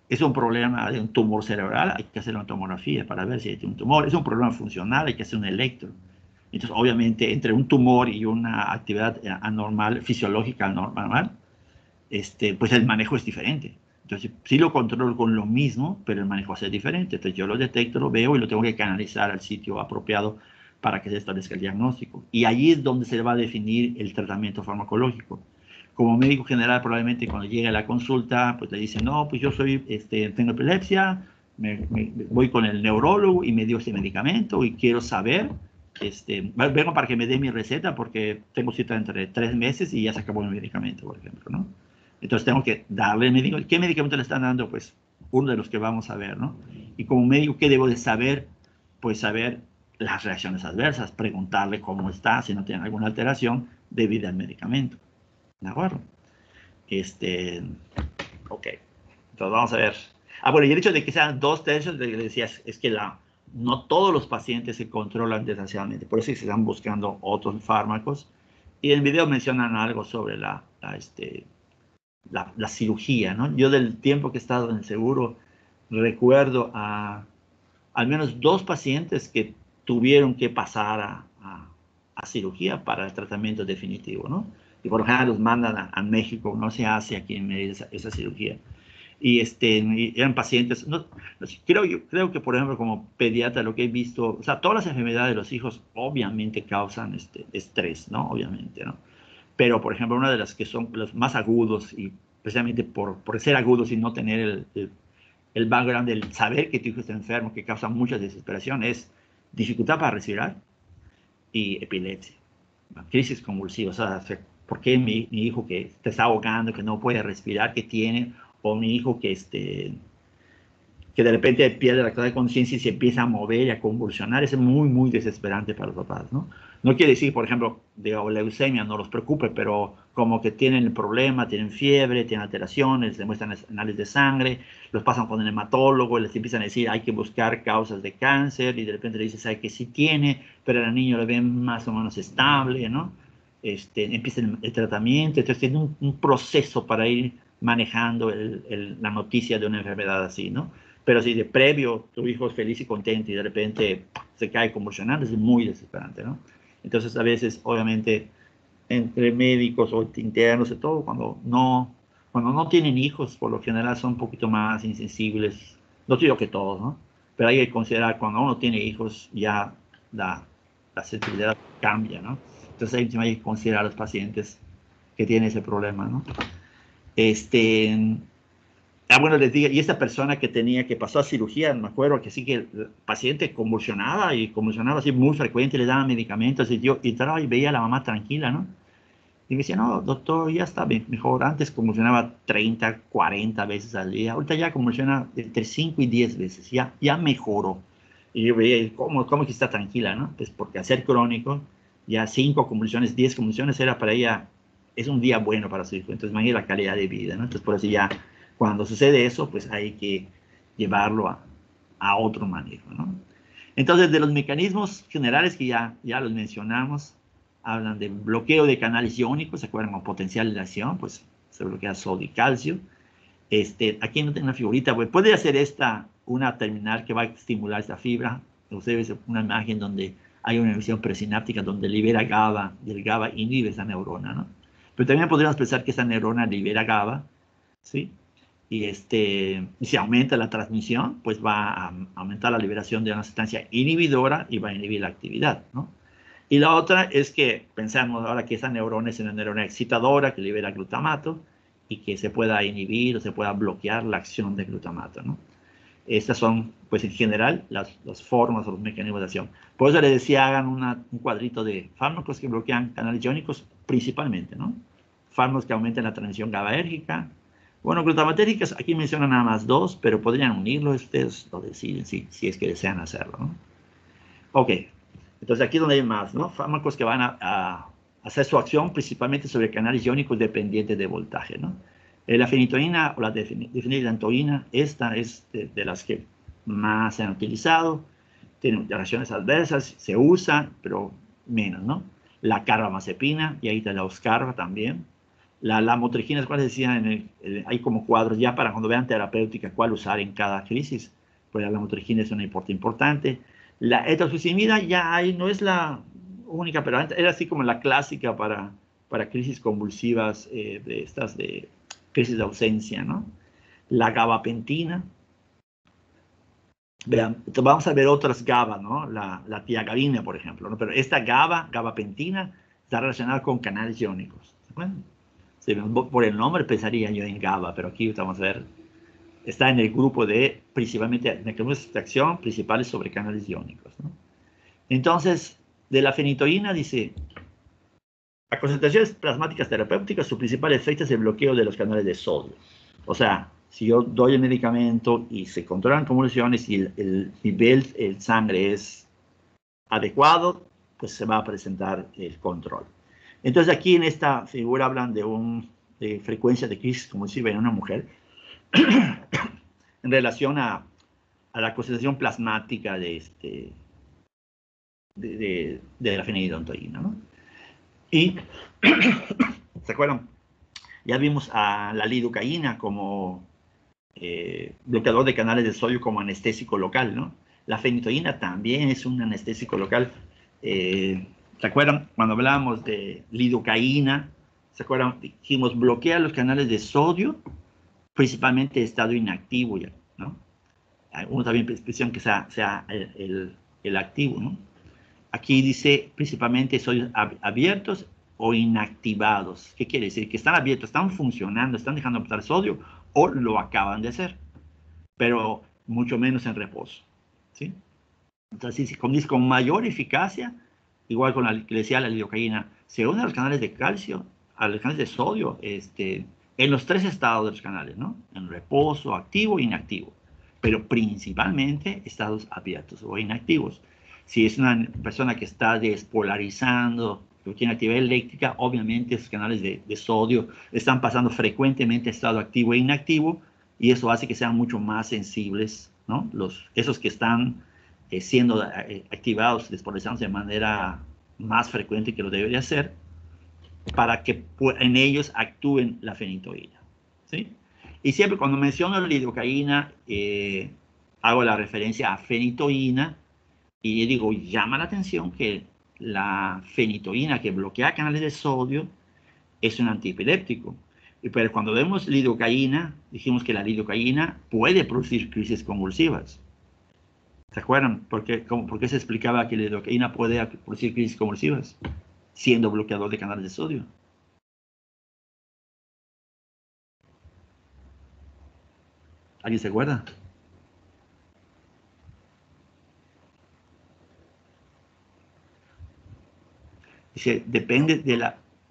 Es un problema de un tumor cerebral, hay que hacer una tomografía para ver si hay un tumor. Es un problema funcional, hay que hacer un electro. Entonces, obviamente, entre un tumor y una actividad anormal, fisiológica anormal, pues el manejo es diferente. Entonces, sí lo controlo con lo mismo, pero el manejo va a ser diferente. Entonces, yo lo detecto, lo veo y lo tengo que canalizar al sitio apropiado para que se establezca el diagnóstico. Y allí es donde se va a definir el tratamiento farmacológico. Como médico general, probablemente cuando llegue a la consulta, pues le dicen, no, pues yo tengo epilepsia, voy con el neurólogo y me dio este medicamento y quiero saber, vengo para que me dé mi receta porque tengo cita entre 3 meses y ya se acabó el medicamento, por ejemplo, ¿no? Entonces tengo que darle el medicamento. ¿Qué medicamento le están dando? Pues uno de los que vamos a ver, ¿no? Y como médico, ¿qué debo de saber? Pues saber las reacciones adversas, preguntarle cómo está, si no tiene alguna alteración debida al medicamento. ¿De acuerdo? Ok. Entonces vamos a ver. Ah, bueno, y el hecho de que sean 2/3, le decía, es que no todos los pacientes se controlan desgraciadamente, por eso se están buscando otros fármacos. Y en el video mencionan algo sobre la cirugía, ¿no? Yo del tiempo que he estado en el seguro recuerdo al menos 2 pacientes que tuvieron que pasar a cirugía para el tratamiento definitivo, ¿no? Y por lo general los mandan a México, no se hace aquí en Mérida esa cirugía. Y eran pacientes, creo que por ejemplo como pediatra lo que he visto, o sea, todas las enfermedades de los hijos obviamente causan estrés, ¿no? Obviamente, ¿no? Pero por ejemplo una de las que son los más agudos y precisamente por ser agudos y no tener el background del saber que tu hijo está enfermo, que causa mucha desesperación, es dificultad para respirar y epilepsia, crisis convulsiva. O sea, ¿por qué mi hijo que se está ahogando, que no puede respirar, que tiene, o mi hijo que de repente pierde la clase de conciencia y se empieza a mover y a convulsionar? Es muy, muy desesperante para los papás, ¿no? No quiere decir, por ejemplo, de leucemia no los preocupe, pero como que tienen el problema, tienen fiebre, tienen alteraciones, les muestran análisis de sangre, los pasan con el hematólogo y les empiezan a decir hay que buscar causas de cáncer y de repente le dices, sabe que sí tiene, pero al niño lo ven más o menos estable, ¿no? Empieza el tratamiento, entonces tiene un proceso para ir manejando la noticia de una enfermedad así, ¿no? Pero si de previo tu hijo es feliz y contento y de repente se cae convulsionando, es muy desesperante, ¿no? Entonces, a veces, obviamente, entre médicos o internos y todo, cuando no tienen hijos, por lo general son un poquito más insensibles. No digo que todos, ¿no? Pero hay que considerar cuando uno tiene hijos, ya la sensibilidad cambia, ¿no? Entonces, hay que considerar a los pacientes que tienen ese problema, ¿no? Bueno, les digo, y esta persona que pasó a cirugía, me acuerdo que sí que el paciente convulsionaba así muy frecuente, le daban medicamentos, y yo entraba y veía a la mamá tranquila, ¿no? Y me decía, no, doctor, ya está mejor. Antes convulsionaba 30, 40 veces al día, ahorita ya convulsiona entre 5 y 10 veces, ya mejoró. Y yo veía, ¿cómo que está tranquila, no? Pues porque al ser crónico, ya 5 convulsiones, 10 convulsiones era para ella, es un día bueno para su hijo. Entonces, imagínate la calidad de vida, ¿no? Entonces, por eso ya, cuando sucede eso, pues hay que llevarlo a otro manejo, ¿no? Entonces, de los mecanismos generales que ya los mencionamos, hablan de bloqueo de canales iónicos, ¿se acuerdan? Con potencial de acción, pues se bloquea sodio y calcio. Aquí no tengo una figurita, pues puede hacer una terminal que va a estimular esta fibra. Ustedes ven una imagen donde hay una emisión presináptica donde libera GABA, y el GABA inhibe esa neurona, ¿no? Pero también podríamos pensar que esa neurona libera GABA, ¿sí? Y si aumenta la transmisión, pues va a aumentar la liberación de una sustancia inhibidora y va a inhibir la actividad, ¿no? Y la otra es que pensamos ahora que esa neurona es una neurona excitadora que libera glutamato y que se pueda inhibir o se pueda bloquear la acción de glutamato, ¿no? Estas son, pues en general, las formas o los mecanismos de acción. Por eso les decía, hagan un cuadrito de fármacos que bloquean canales iónicos principalmente, ¿no? Fármacos que aumentan la transmisión GABAérgica. Bueno, glutamatérgicas, aquí mencionan nada más 2, pero podrían unirlos, ustedes lo deciden si es que desean hacerlo, ¿no? Ok, entonces aquí es donde hay más, ¿no? Fármacos que van a hacer su acción principalmente sobre canales iónicos dependientes de voltaje, ¿no? La fenitoína o la difenilantoína, esta es de las que más se han utilizado, tiene reacciones adversas, se usa, pero menos, ¿no? La carbamazepina, y ahí está la Oscarva también. La lamotrigina, ¿cuál decía? Hay como cuadros ya para cuando vean terapéutica cuál usar en cada crisis, pues la lamotrigina es una importante. La etosusimida ya hay, no es la única, pero era así como la clásica para crisis convulsivas de crisis de ausencia, ¿no? La gabapentina. Vean, vamos a ver otras GABA, ¿no? La tiagabina, por ejemplo, ¿no? Pero esta gabapentina, está relacionada con canales iónicos. ¿Se acuerdan? Sí, por el nombre pensaría yo en GABA, pero aquí vamos a ver, está en el grupo de principalmente mecanismos de acción principales sobre canales iónicos, ¿no? Entonces, de la fenitoína dice, a concentraciones plasmáticas terapéuticas, su principal efecto es el bloqueo de los canales de sodio. O sea, si yo doy el medicamento y se controlan convulsiones y el nivel de sangre es adecuado, pues se va a presentar el control. Entonces aquí en esta figura hablan de frecuencia de crisis convulsiva en una mujer en relación a a la concentración plasmática de la fenilidontoína, ¿no? Y, ¿se acuerdan? Ya vimos a la lidocaína como bloqueador de canales de sodio como anestésico local, ¿no? La fenitoína también es un anestésico local. ¿Se acuerdan? Cuando hablábamos de lidocaína, ¿se acuerdan? Dijimos bloquea los canales de sodio, principalmente estado inactivo ya, ¿no? Uno también expresión que sea el activo, ¿no? Aquí dice principalmente sodios abiertos o inactivados. ¿Qué quiere decir? Que están abiertos, están funcionando, están dejando de botar sodio o lo acaban de hacer, pero mucho menos en reposo, ¿sí? Entonces, como dice, con mayor eficacia, igual con la que decía la lidocaína, se une a los canales de calcio, a los canales de sodio, en los tres estados de los canales, ¿no? En reposo, activo e inactivo, pero principalmente estados abiertos o inactivos. Si es una persona que está despolarizando, que tiene actividad eléctrica, obviamente esos canales de sodio están pasando frecuentemente a estado activo e inactivo, y eso hace que sean mucho más sensibles, ¿no? Esos que están siendo activados, despolarizados de manera más frecuente que lo debería ser, para que en ellos actúen la fenitoína, ¿sí? Y siempre cuando menciono la lidocaína, hago la referencia a fenitoína, y digo, llama la atención que la fenitoína que bloquea canales de sodio es un antiepiléptico. Pero cuando vemos lidocaína, dijimos que la lidocaína puede producir crisis convulsivas. ¿Se acuerdan? ¿Por qué se explicaba que la lidocaína puede producir crisis convulsivas siendo bloqueador de canales de sodio? ¿Alguien se acuerda? Dice, depende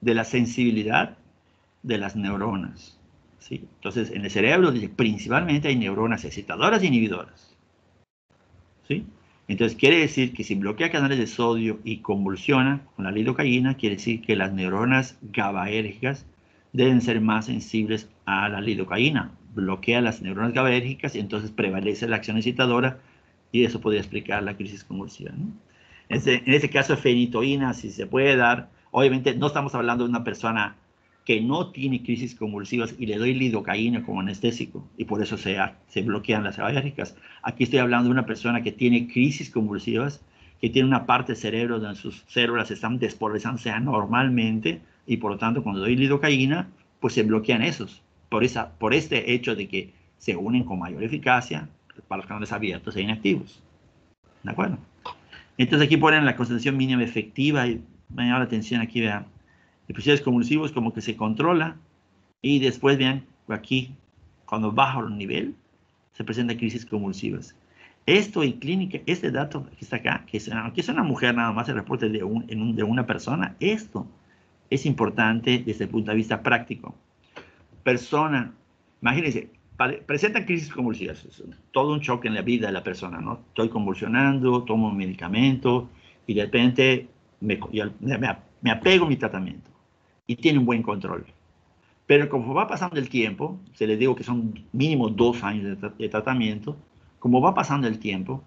de la sensibilidad de las neuronas, ¿sí? Entonces, en el cerebro, dice, principalmente hay neuronas excitadoras e inhibidoras, ¿sí? Entonces, quiere decir que si bloquea canales de sodio y convulsiona con la lidocaína, quiere decir que las neuronas GABAérgicas deben ser más sensibles a la lidocaína. Bloquea las neuronas GABAérgicas y entonces prevalece la acción excitadora, y eso podría explicar la crisis convulsiva, ¿no? En ese caso, fenitoína, si se puede dar, obviamente no estamos hablando de una persona que no tiene crisis convulsivas y le doy lidocaína como anestésico y por eso se bloquean las GABAérgicas. Aquí estoy hablando de una persona que tiene crisis convulsivas, que tiene una parte del cerebro donde sus células están despolarizándose anormalmente, y por lo tanto cuando doy lidocaína, pues se bloquean esos, por este hecho de que se unen con mayor eficacia para los canales abiertos e inactivos. ¿De acuerdo? Entonces aquí ponen la concentración mínima efectiva y me llama la atención aquí, vean, episodios convulsivos como que se controla, y después vean aquí, cuando baja el nivel, se presentan crisis convulsivas. Esto en clínica, este dato que está acá, aunque es una mujer nada más, el reporte de una persona, esto es importante desde el punto de vista práctico. Persona, imagínense, presentan crisis convulsivas, todo un choque en la vida de la persona, ¿no? Estoy convulsionando, tomo un medicamento y de repente me apego a mi tratamiento y tiene un buen control. Pero como va pasando el tiempo, se les digo que son mínimo 2 años de tratamiento, como va pasando el tiempo,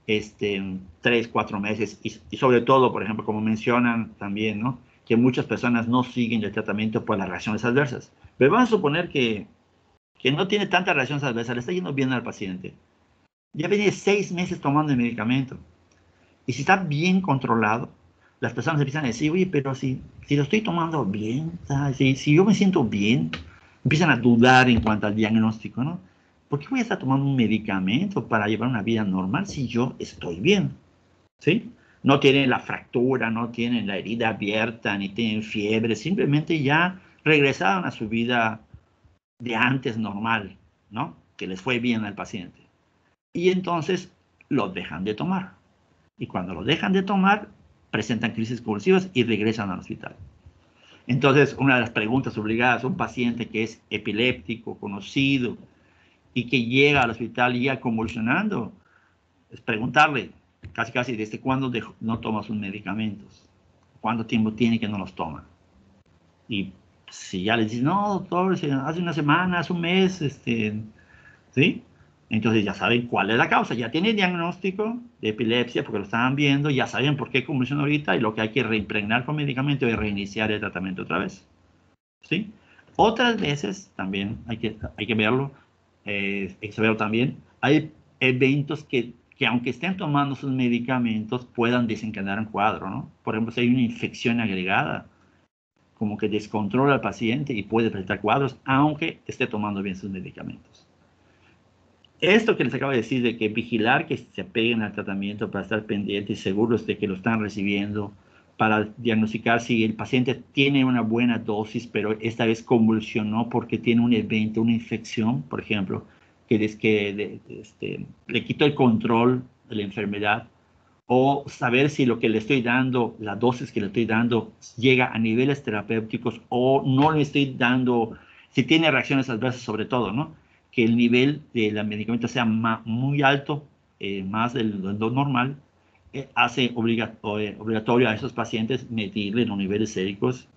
3, 4 meses, y sobre todo, por ejemplo, como mencionan también, ¿no? Que muchas personas no siguen el tratamiento por las reacciones adversas. Pero vamos a suponer que no tiene tantas reacciones adversas, le está yendo bien al paciente. Ya viene 6 meses tomando el medicamento. Y si está bien controlado, las personas empiezan a decir, oye, pero si lo estoy tomando bien, si yo me siento bien, empiezan a dudar en cuanto al diagnóstico, ¿no? ¿Por qué voy a estar tomando un medicamento para llevar una vida normal si yo estoy bien? ¿Sí? No tienen la fractura, no tienen la herida abierta, ni tienen fiebre, simplemente ya regresaron a su vida de antes normal, ¿no? Que les fue bien al paciente. Y entonces lo dejan de tomar. Y cuando lo dejan de tomar, presentan crisis convulsivas y regresan al hospital. Entonces, una de las preguntas obligadas a un paciente que es epiléptico, conocido, y que llega al hospital y ya convulsionando, es preguntarle, casi, ¿desde cuándo no toma sus medicamentos? ¿Cuánto tiempo tiene que no los toma? Y si ya le dicen, no, doctor, hace una semana, hace un mes, ¿sí? Entonces ya saben cuál es la causa, ya tienen diagnóstico de epilepsia porque lo estaban viendo, ya saben por qué convulsiona ahorita y lo que hay que reimpregnar con medicamento y reiniciar el tratamiento otra vez. ¿Sí? Otras veces, también hay que verlo, hay que saberlo también, hay eventos que aunque estén tomando sus medicamentos puedan desencadenar un cuadro, ¿no? Por ejemplo, si hay una infección agregada, como que descontrola al paciente y puede presentar cuadros, aunque esté tomando bien sus medicamentos. Esto que les acabo de decir, de que vigilar que se apeguen al tratamiento para estar pendientes y seguros de que lo están recibiendo, para diagnosticar si el paciente tiene una buena dosis, pero esta vez convulsionó porque tiene un evento, una infección, por ejemplo, que le quitó el control de la enfermedad, o saber si lo que le estoy dando, la dosis que le estoy dando, llega a niveles terapéuticos o no le estoy dando, si tiene reacciones adversas sobre todo, ¿no? Que el nivel del medicamento sea muy alto, más de lo normal, hace obligatorio a esos pacientes medirle los niveles séricos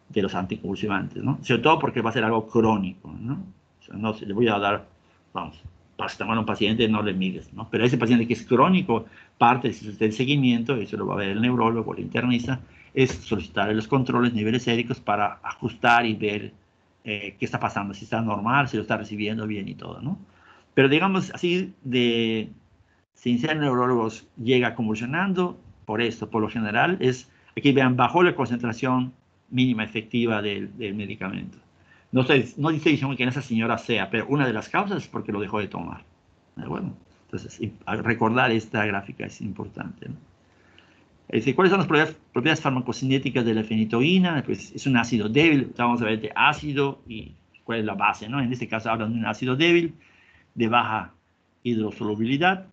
de los anticonvulsivantes, ¿no? Sobre todo porque va a ser algo crónico, ¿no? O sea, no le voy a dar, vamos, paracetamol a un paciente, no le mides, ¿no? Pero a ese paciente que es crónico, parte del seguimiento, eso lo va a ver el neurólogo, el internista, es solicitar los controles, niveles séricos para ajustar y ver qué está pasando, si está normal, si lo está recibiendo bien y todo, ¿no? Pero digamos así, sin ser neurólogos, llega convulsionando por esto, por lo general, aquí vean, bajó la concentración mínima efectiva del medicamento. No estoy diciendo que en esa señora sea, pero una de las causas es porque lo dejó de tomar. Bueno, entonces, recordar esta gráfica es importante, ¿no? ¿Cuáles son las propiedades farmacocinéticas de la fenitoína? Pues es un ácido débil, vamos a ver de ácido y cuál es la base, ¿no? En este caso hablan de un ácido débil, de baja hidrosolubilidad.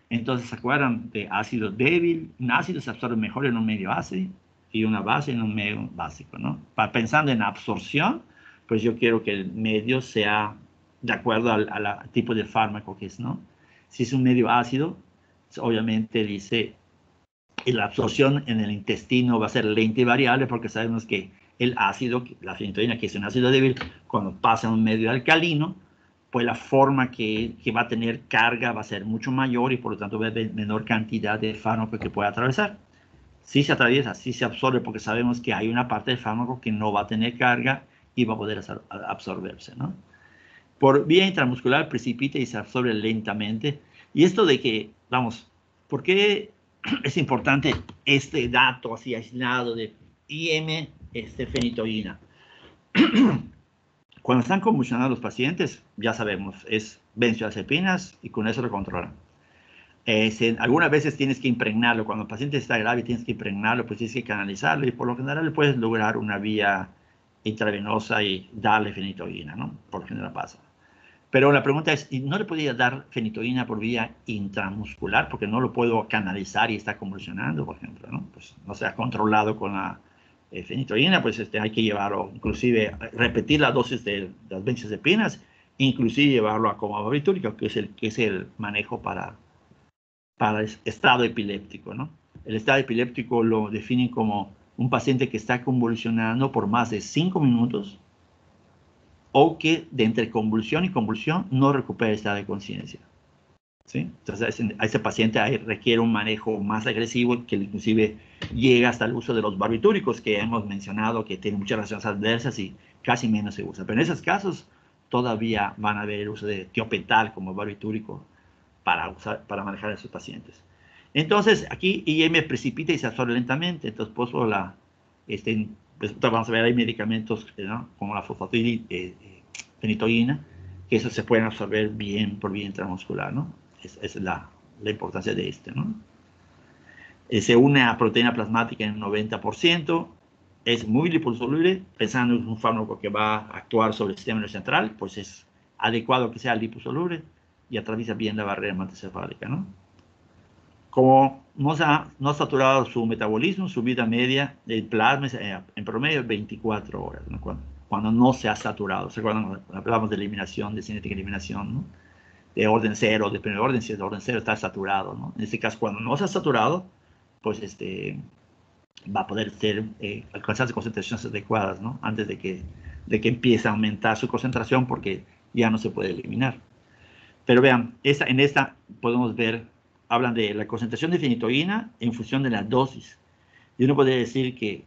Entonces, ¿se acuerdan de ácido débil? Un ácido se absorbe mejor en un medio ácido y una base en un medio básico, ¿no? Pensando en absorción, pues yo quiero que el medio sea de acuerdo al tipo de fármaco que es, ¿no? Si es un medio ácido, obviamente dice la absorción en el intestino va a ser lenta y variable porque sabemos que el ácido, la fenitoína, que es un ácido débil, cuando pasa a un medio alcalino, pues la forma que va a tener carga va a ser mucho mayor y por lo tanto va a haber menor cantidad de fármaco que pueda atravesar. Si se atraviesa, si se absorbe, porque sabemos que hay una parte del fármaco que no va a tener carga y va a poder absorberse, ¿no? Por vía intramuscular precipita y se absorbe lentamente. Y esto de que, vamos, ¿por qué es importante este dato así aislado de IM fenitoína? Cuando están convulsionados los pacientes, ya sabemos, es benzodiazepinas y con eso lo controlan. Algunas veces tienes que impregnarlo, cuando el paciente está grave tienes que impregnarlo, pues tienes que canalizarlo y por lo general puedes lograr una vía intravenosa y darle fenitoína, ¿no? Por lo general pasa. Pero la pregunta es, ¿no le podría dar fenitoína por vía intramuscular? Porque no lo puedo canalizar y está convulsionando, por ejemplo, ¿no? Pues no se ha controlado con la fenitoína, pues hay que llevarlo, inclusive repetir la dosis de las benzodiazepinas, inclusive llevarlo a coma barbitúrica, que es el manejo para el estado epiléptico, ¿no? El estado epiléptico lo definen como un paciente que está convulsionando por más de 5 minutos, o que de entre convulsión y convulsión no recupera el estado de conciencia, ¿sí? Entonces a ese paciente requiere un manejo más agresivo que inclusive llega hasta el uso de los barbitúricos que hemos mencionado que tienen muchas reacciones adversas y casi menos se usa. Pero en esos casos todavía van a haber el uso de tiopetal como barbitúrico para manejar a esos pacientes. Entonces aquí IM precipita y se absorbe lentamente. Entonces pues vamos a ver, hay medicamentos, ¿no? Como la fenitoína, que eso se pueden absorber bien por vía intramuscular, ¿no? Es la importancia de ¿no? Se une a proteína plasmática en un 90%, es muy liposoluble, pensando en un fármaco que va a actuar sobre el sistema nervioso central, pues es adecuado que sea liposoluble y atraviesa bien la barrera hematocefálica, ¿no? Como no ha saturado su metabolismo, su vida media del plasma es en promedio 24 horas, ¿no? Cuando no se ha saturado. ¿Se acuerdan? Cuando hablamos de eliminación, de cinética de eliminación, ¿no? De orden cero, de primer orden, si es de orden cero está saturado, ¿no? En este caso, cuando no se ha saturado, pues va a poder alcanzarse concentraciones adecuadas, ¿no? Antes de que empiece a aumentar su concentración porque ya no se puede eliminar. Pero vean, en esta podemos ver, hablan de la concentración de fenitoína en función de la dosis. Y uno podría decir que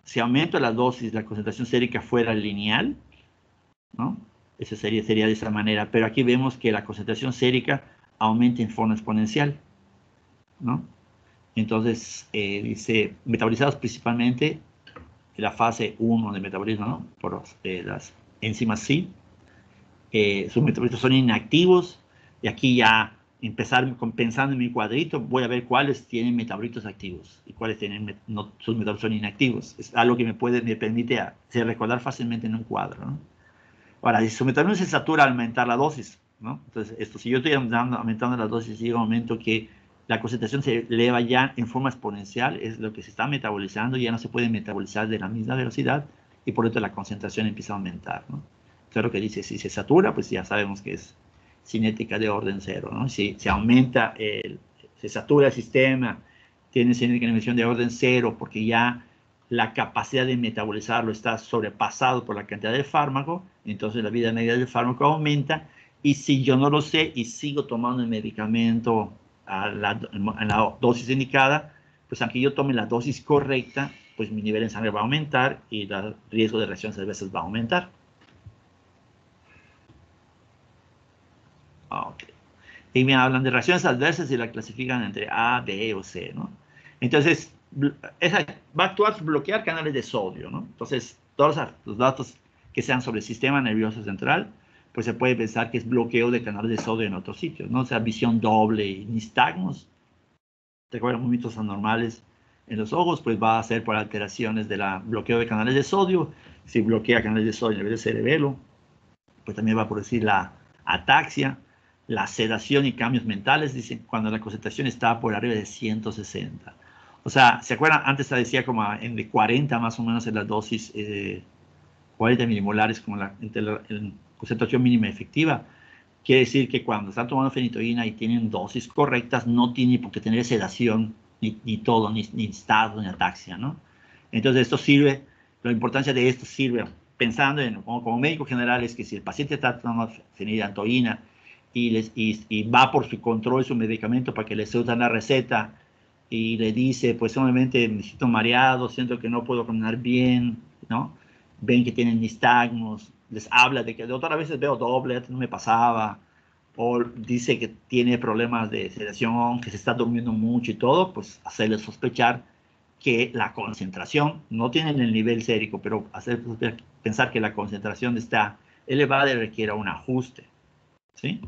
si aumenta la dosis, la concentración sérica fuera lineal, ¿no? Eso sería de esa manera. Pero aquí vemos que la concentración sérica aumenta en forma exponencial, ¿no? Entonces, dice, metabolizados principalmente en la fase 1 de metabolismo, ¿no? Por las enzimas C. Sus metabolitos son inactivos. Y aquí ya pensando en mi cuadrito, voy a ver cuáles tienen metabolitos activos y cuáles tienen sus metabolitos son inactivos. Es algo que me permite recordar fácilmente en un cuadro, ¿no? Ahora, si su metabolismo se satura al aumentar la dosis, ¿no? Entonces, si yo estoy aumentando la dosis, llega un momento que la concentración se eleva ya en forma exponencial, es lo que se está metabolizando, ya no se puede metabolizar de la misma velocidad y por lo tanto la concentración empieza a aumentar, ¿no? Claro que dice, si se satura, pues ya sabemos que es cinética de orden cero, ¿no? Si se aumenta, se satura el sistema, tiene cinética de emisión de orden cero, porque ya la capacidad de metabolizarlo está sobrepasado por la cantidad de fármaco, entonces la vida media del fármaco aumenta, y si yo no lo sé y sigo tomando el medicamento a la dosis indicada, pues aunque yo tome la dosis correcta, pues mi nivel en sangre va a aumentar y el riesgo de reacciones adversas va a aumentar. Okay. Y me hablan de reacciones adversas y la clasifican entre A, B o C, ¿no? Entonces, va a actuar bloquear canales de sodio, ¿no? Entonces, todos los datos que sean sobre el sistema nervioso central, pues se puede pensar que es bloqueo de canales de sodio en otros sitios, ¿no? O sea, visión doble y nistagmos, ¿te acuerdas? Movimientos anormales en los ojos, pues va a ser por alteraciones del bloqueo de canales de sodio. Si bloquea canales de sodio a nivel de cerebelo, pues también va a producir la ataxia, la sedación y cambios mentales, dicen, cuando la concentración está por arriba de 160. O sea, ¿se acuerdan? Antes se decía como en de 40 más o menos en la dosis, 40 milimolares como la concentración mínima efectiva. Quiere decir que cuando están tomando fenitoína y tienen dosis correctas, no tienen por qué tener sedación, ni todo, ni estado, ni ataxia, ¿no? Entonces esto sirve, la importancia de esto sirve, pensando como médico general, es que si el paciente está tomando fenitoína y va por su control, su medicamento, para que le suelten la receta, y le dice, pues solamente me siento mareado, siento que no puedo caminar bien, ¿no? Ven que tienen nistagmos, les habla de que de otras veces veo doble, antes no me pasaba, o dice que tiene problemas de sedación, que se está durmiendo mucho y todo, pues hacerle sospechar que la concentración, no tienen el nivel sérico, pero hacer pensar que la concentración está elevada y requiere un ajuste, ¿sí?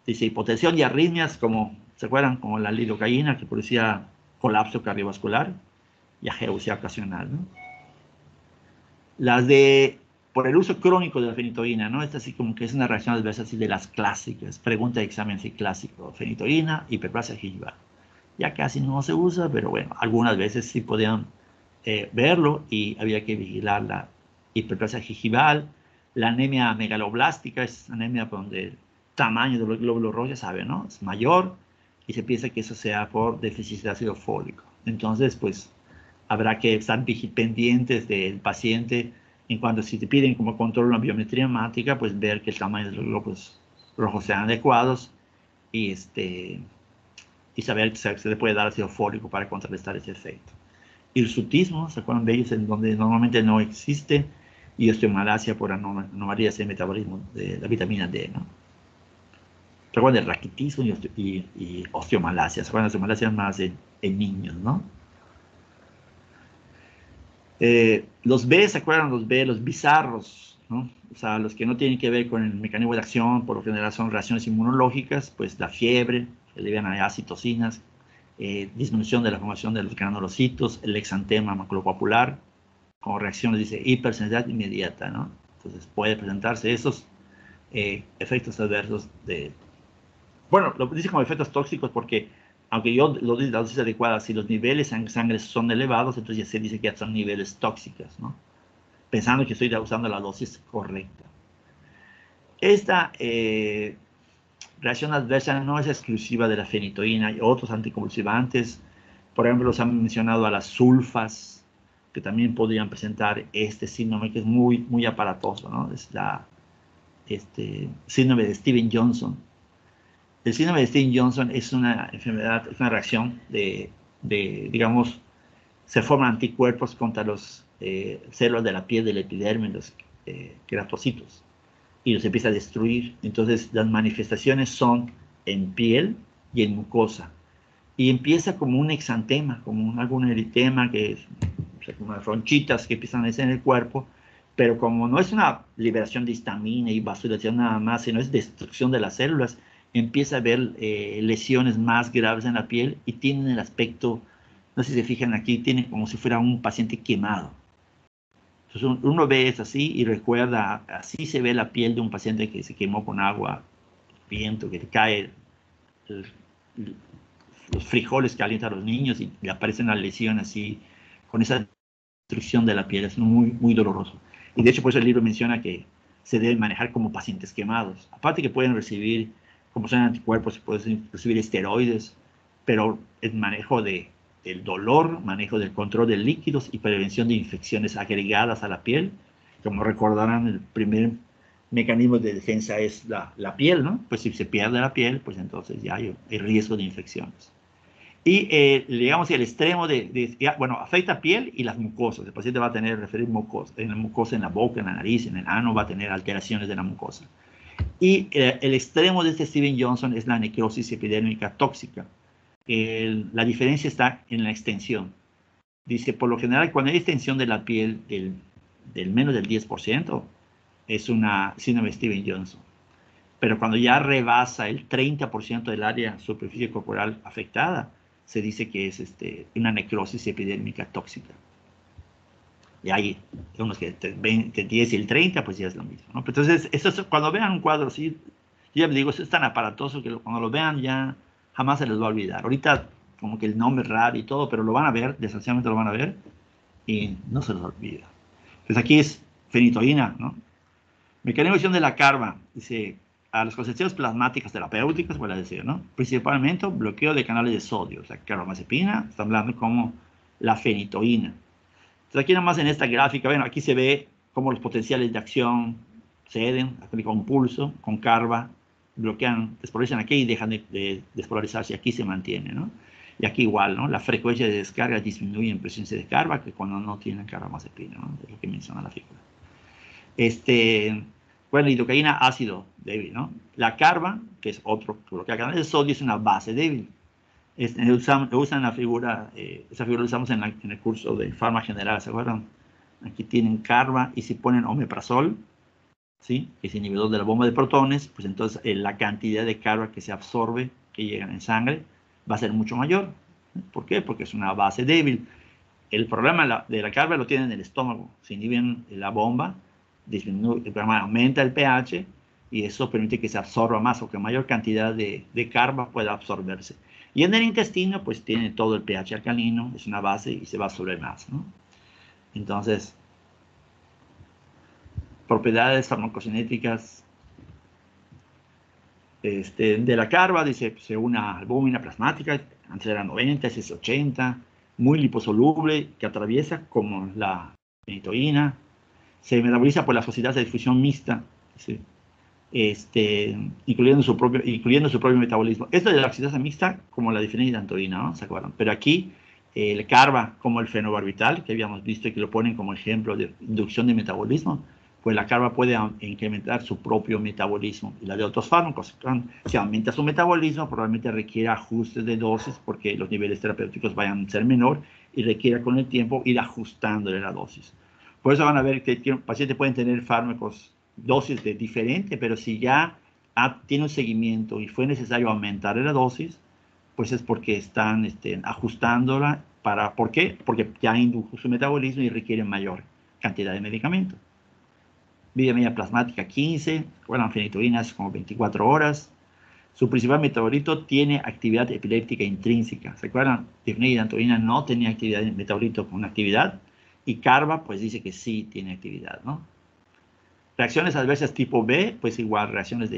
Dice hipotensión y arritmias, como, ¿se acuerdan? Como la lidocaína, que producía colapso cardiovascular y ageusia ocasional, ¿no? Las por el uso crónico de la fenitoína, ¿no? Esta sí como que es una reacción adversa así de las clásicas. Pregunta de examen sí clásico. Fenitoína, hiperplasia gingival. Ya casi no se usa, pero bueno, algunas veces sí podían verlo y había que vigilar la hiperplasia gingival. La anemia megaloblástica es anemia donde el tamaño de los glóbulos rojos, ya saben, ¿no? Es mayor y se piensa que eso sea por déficit de ácido fólico. Entonces, pues habrá que estar pendientes del paciente en cuanto si te piden como control una biometría hemática, pues ver que el tamaño de los glóbulos rojos sean adecuados y, y saber que se le puede dar ácido fólico para contrarrestar ese efecto. Hirsutismo, ¿se acuerdan de ellos? En donde normalmente no existe, y osteomalacia por anomalías de metabolismo de la vitamina D, ¿no? ¿Se acuerdan de raquitismo y osteomalacia? ¿Se acuerdan de osteomalacia más en niños, ¿no? Los B, ¿se acuerdan? Los B, los bizarros, ¿no? O sea, los que no tienen que ver con el mecanismo de acción, por lo general son reacciones inmunológicas, pues la fiebre, se alivian a citocinas, disminución de la formación de los granulocitos, el exantema maculopapular, como reacciones, dice, hipersensibilidad inmediata, ¿no? Entonces puede presentarse esos efectos adversos bueno, lo dice como efectos tóxicos porque, aunque yo lo digo la dosis adecuada, si los niveles en sangre son elevados, entonces ya se dice que ya son niveles tóxicos, ¿no? Pensando que estoy usando la dosis correcta. Esta reacción adversa no es exclusiva de la fenitoína, hay otros anticonvulsivantes, por ejemplo, los han mencionado a las sulfas, que también podrían presentar este síndrome que es muy, muy aparatoso, ¿no? Es síndrome de Steven Johnson, El síndrome de Stevens-Johnson es una enfermedad, es una reacción digamos, se forman anticuerpos contra los células de la piel del epidermis, los queratocitos, y los empieza a destruir. Entonces, las manifestaciones son en piel y en mucosa. Y empieza como un exantema, como algún eritema, que es, o sea, como unas ronchitas que empiezan a hacer en el cuerpo, pero como no es una liberación de histamina y vasodilatación nada más, sino es destrucción de las células, empieza a haber lesiones más graves en la piel y tienen el aspecto, no sé si se fijan aquí, tiene como si fuera un paciente quemado. Entonces uno ve eso así y recuerda, así se ve la piel de un paciente que se quemó con agua, viento, que te cae el, los frijoles que alientan a los niños y le aparece una lesión así, con esa destrucción de la piel, es muy, muy doloroso. Y de hecho, por eso el libro menciona que se deben manejar como pacientes quemados. Aparte que pueden recibir, como son anticuerpos, pueden recibir esteroides, pero el manejo del dolor, manejo del control de líquidos y prevención de infecciones agregadas a la piel. Como recordarán, el primer mecanismo de defensa es la piel, ¿no? Pues si se pierde la piel, pues entonces ya hay riesgo de infecciones. Y digamos el extremo bueno, afecta piel y las mucosas. El paciente va a tener mucosa, en la mucosa, en la boca, en la nariz, en el ano, va a tener alteraciones de la mucosa. Y el extremo de este Stevens-Johnson es la necrosis epidérmica tóxica. La diferencia está en la extensión. Dice, por lo general, cuando hay extensión de la piel del menos del 10%, es una síndrome de Stevens-Johnson. Pero cuando ya rebasa el 30% del área superficie corporal afectada, se dice que es una necrosis epidérmica tóxica. Y hay unos que entre 10 y el 30, pues ya es lo mismo, ¿no? Entonces, cuando vean un cuadro así, yo ya les digo, eso es tan aparatoso que cuando lo vean ya jamás se les va a olvidar. Ahorita como que el nombre es raro y todo, pero lo van a ver, desgraciadamente lo van a ver, y no se les olvida. Pues aquí es fenitoína, ¿no? Mecanismo de acción de la carva, dice, a las concentraciones plasmáticas terapéuticas, voy a decir, ¿no? Principalmente bloqueo de canales de sodio, o sea, carbamazepina, está hablando como la fenitoína. Entonces aquí nomás en esta gráfica, bueno, aquí se ve cómo los potenciales de acción ceden, con pulso, con carva, bloquean, despolarizan aquí y dejan de despolarizarse, aquí se mantiene, ¿no? Y aquí igual, ¿no? La frecuencia de descarga disminuye en presencia de carva que cuando no tienen carbamazepina, ¿no? Es lo que menciona la figura. Bueno, lidocaína, ácido débil, ¿no? La carba, que es otro, bloquea canales de sodio, es una base débil. Usan la figura, esa figura la usamos en el curso de Farma General, ¿se acuerdan? Aquí tienen carba y si ponen omeprazol, ¿sí? Que es inhibidor de la bomba de protones, pues entonces la cantidad de carba que se absorbe, que llega en sangre, va a ser mucho mayor. ¿Por qué? Porque es una base débil. El problema de la carba lo tienen en el estómago. Si inhiben la bomba, aumenta el pH y eso permite que se absorba más o que mayor cantidad de carba pueda absorberse. Y en el intestino, pues tiene todo el pH alcalino, es una base y se va a absorber más, ¿no? Entonces, propiedades farmacocinéticas de la carba, dice, pues, una albúmina plasmática, antes era 90, es 80, muy liposoluble, que atraviesa como la fenitoína, se metaboliza por la sociedad de difusión mixta, ¿sí? Incluyendo su propio metabolismo. Esto de la oxidasa mixta, como la difenidantoína, ¿no? ¿Se acuerdan? Pero aquí, el carba, como el fenobarbital, que habíamos visto y que lo ponen como ejemplo de inducción de metabolismo, pues la carba puede incrementar su propio metabolismo. Y la de otros fármacos, si aumenta su metabolismo, probablemente requiere ajustes de dosis porque los niveles terapéuticos vayan a ser menor y requiera con el tiempo ir ajustándole la dosis. Por eso van a ver que pacientes pueden tener fármacos dosis diferente, pero si ya tiene un seguimiento y fue necesario aumentar la dosis, pues es porque están ajustándola ¿por qué? Porque ya indujo su metabolismo y requiere mayor cantidad de medicamento. Vida media plasmática 15, bueno, fenitoínas como 24 horas. Su principal metabolito tiene actividad epiléptica intrínseca. ¿Se acuerdan? Difenidantoína no tenía actividad de metabolito con actividad y carba pues dice que sí tiene actividad, ¿no? Reacciones adversas tipo B, pues igual reacciones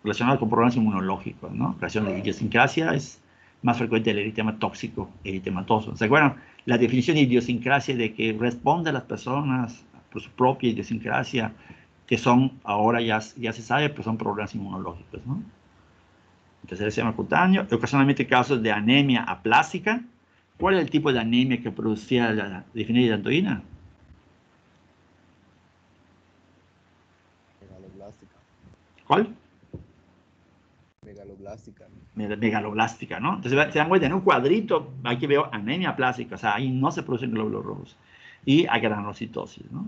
relacionadas con problemas inmunológicos, ¿no? Reacciones de idiosincrasia es más frecuente el eritema tóxico, eritematoso. ¿Se acuerdan? La definición de idiosincrasia de que responde a las personas por su propia idiosincrasia, que son, ahora ya se sabe, pues son problemas inmunológicos, ¿no? Entonces, el sistema cutáneo, ocasionalmente casos de anemia aplásica. ¿Cuál es el tipo de anemia que producía la difenhidroidantoína? Megaloblástica. ¿Cuál? Megaloblástica. Megaloblástica, ¿no? Entonces, se dan cuenta, en un cuadrito, aquí veo anemia plástica, o sea, ahí no se producen glóbulos rojos. Y agranulocitosis, ¿no?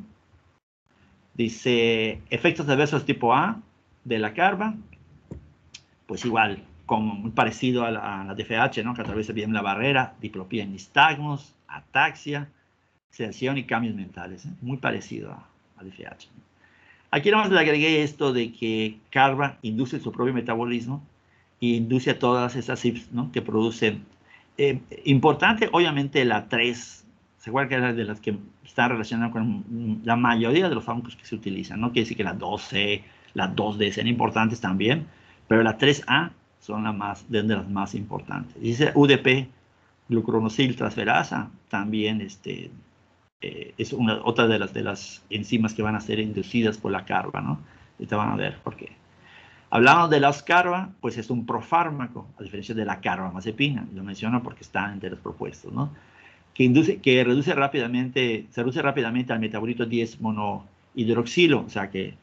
Dice, efectos adversos tipo A de la carba, pues igual, como muy parecido a la DFH, ¿no? Que atraviesa bien la barrera, diplopía en nistagmos, ataxia, sedación y cambios mentales, ¿eh? Muy parecido a DFH. Aquí nomás le agregué esto de que carba induce su propio metabolismo y induce a todas esas CYPs, ¿no? Que producen. Importante, obviamente, la 3, se acuerdan que era de las que están relacionadas con la mayoría de los fármacos que se utilizan. No quiere decir que la 2C, la 2D sean importantes también, pero la 3A son de las más importantes. Dice UDP, glucuronosil transferasa, también es otra de las enzimas que van a ser inducidas por la carba, ¿no? Ahorita van a ver por qué. Hablamos de la oscarba, pues es un profármaco, a diferencia de la carbamazepina. Lo menciono porque está entre los propuestos, ¿no? Que reduce rápidamente, se reduce rápidamente al metabolito 10 monohidroxilo, o sea que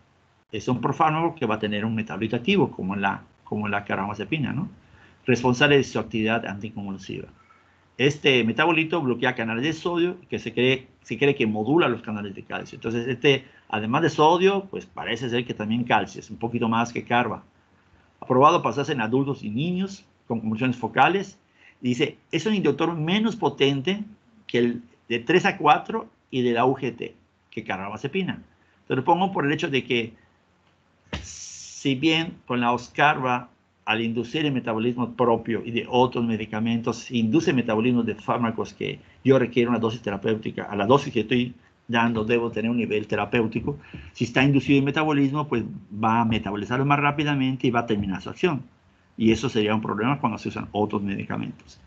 es un profármaco que va a tener un metabolito activo, como la carbamazepina, ¿no? Responsable de su actividad anticonvulsiva. Este metabolito bloquea canales de sodio que se cree que modula los canales de calcio. Entonces, además de sodio, pues parece ser que también calcio, es un poquito más que carba. Aprobado para usarse en adultos y niños con convulsiones focales. Dice, es un inductor menos potente que el de 3 a 4 y de la UGT, que carbamazepina. Te lo pongo por el hecho de que, si bien con la oscarba, al inducir el metabolismo propio y de otros medicamentos, induce el metabolismo de fármacos que yo requiero una dosis terapéutica, a la dosis que estoy dando debo tener un nivel terapéutico. Si está inducido el metabolismo, pues va a metabolizarlo más rápidamente y va a terminar su acción. Y eso sería un problema cuando se usan otros medicamentos.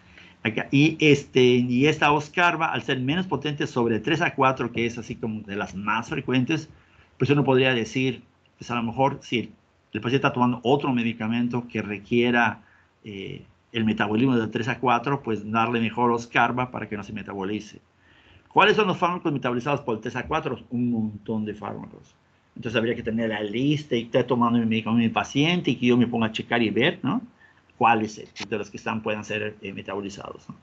Y esta oscarba, al ser menos potente sobre 3 a 4, que es así como de las más frecuentes, pues uno podría decir, pues a lo mejor si el paciente está tomando otro medicamento que requiera el metabolismo de 3 a 4, pues darle mejor oscarba para que no se metabolice. ¿Cuáles son los fármacos metabolizados por el 3 a 4? Un montón de fármacos. Entonces habría que tener la lista y estar tomando mi medicamento mi paciente y que yo me ponga a checar y ver, ¿no? Cuáles de los que puedan ser metabolizados, ¿no?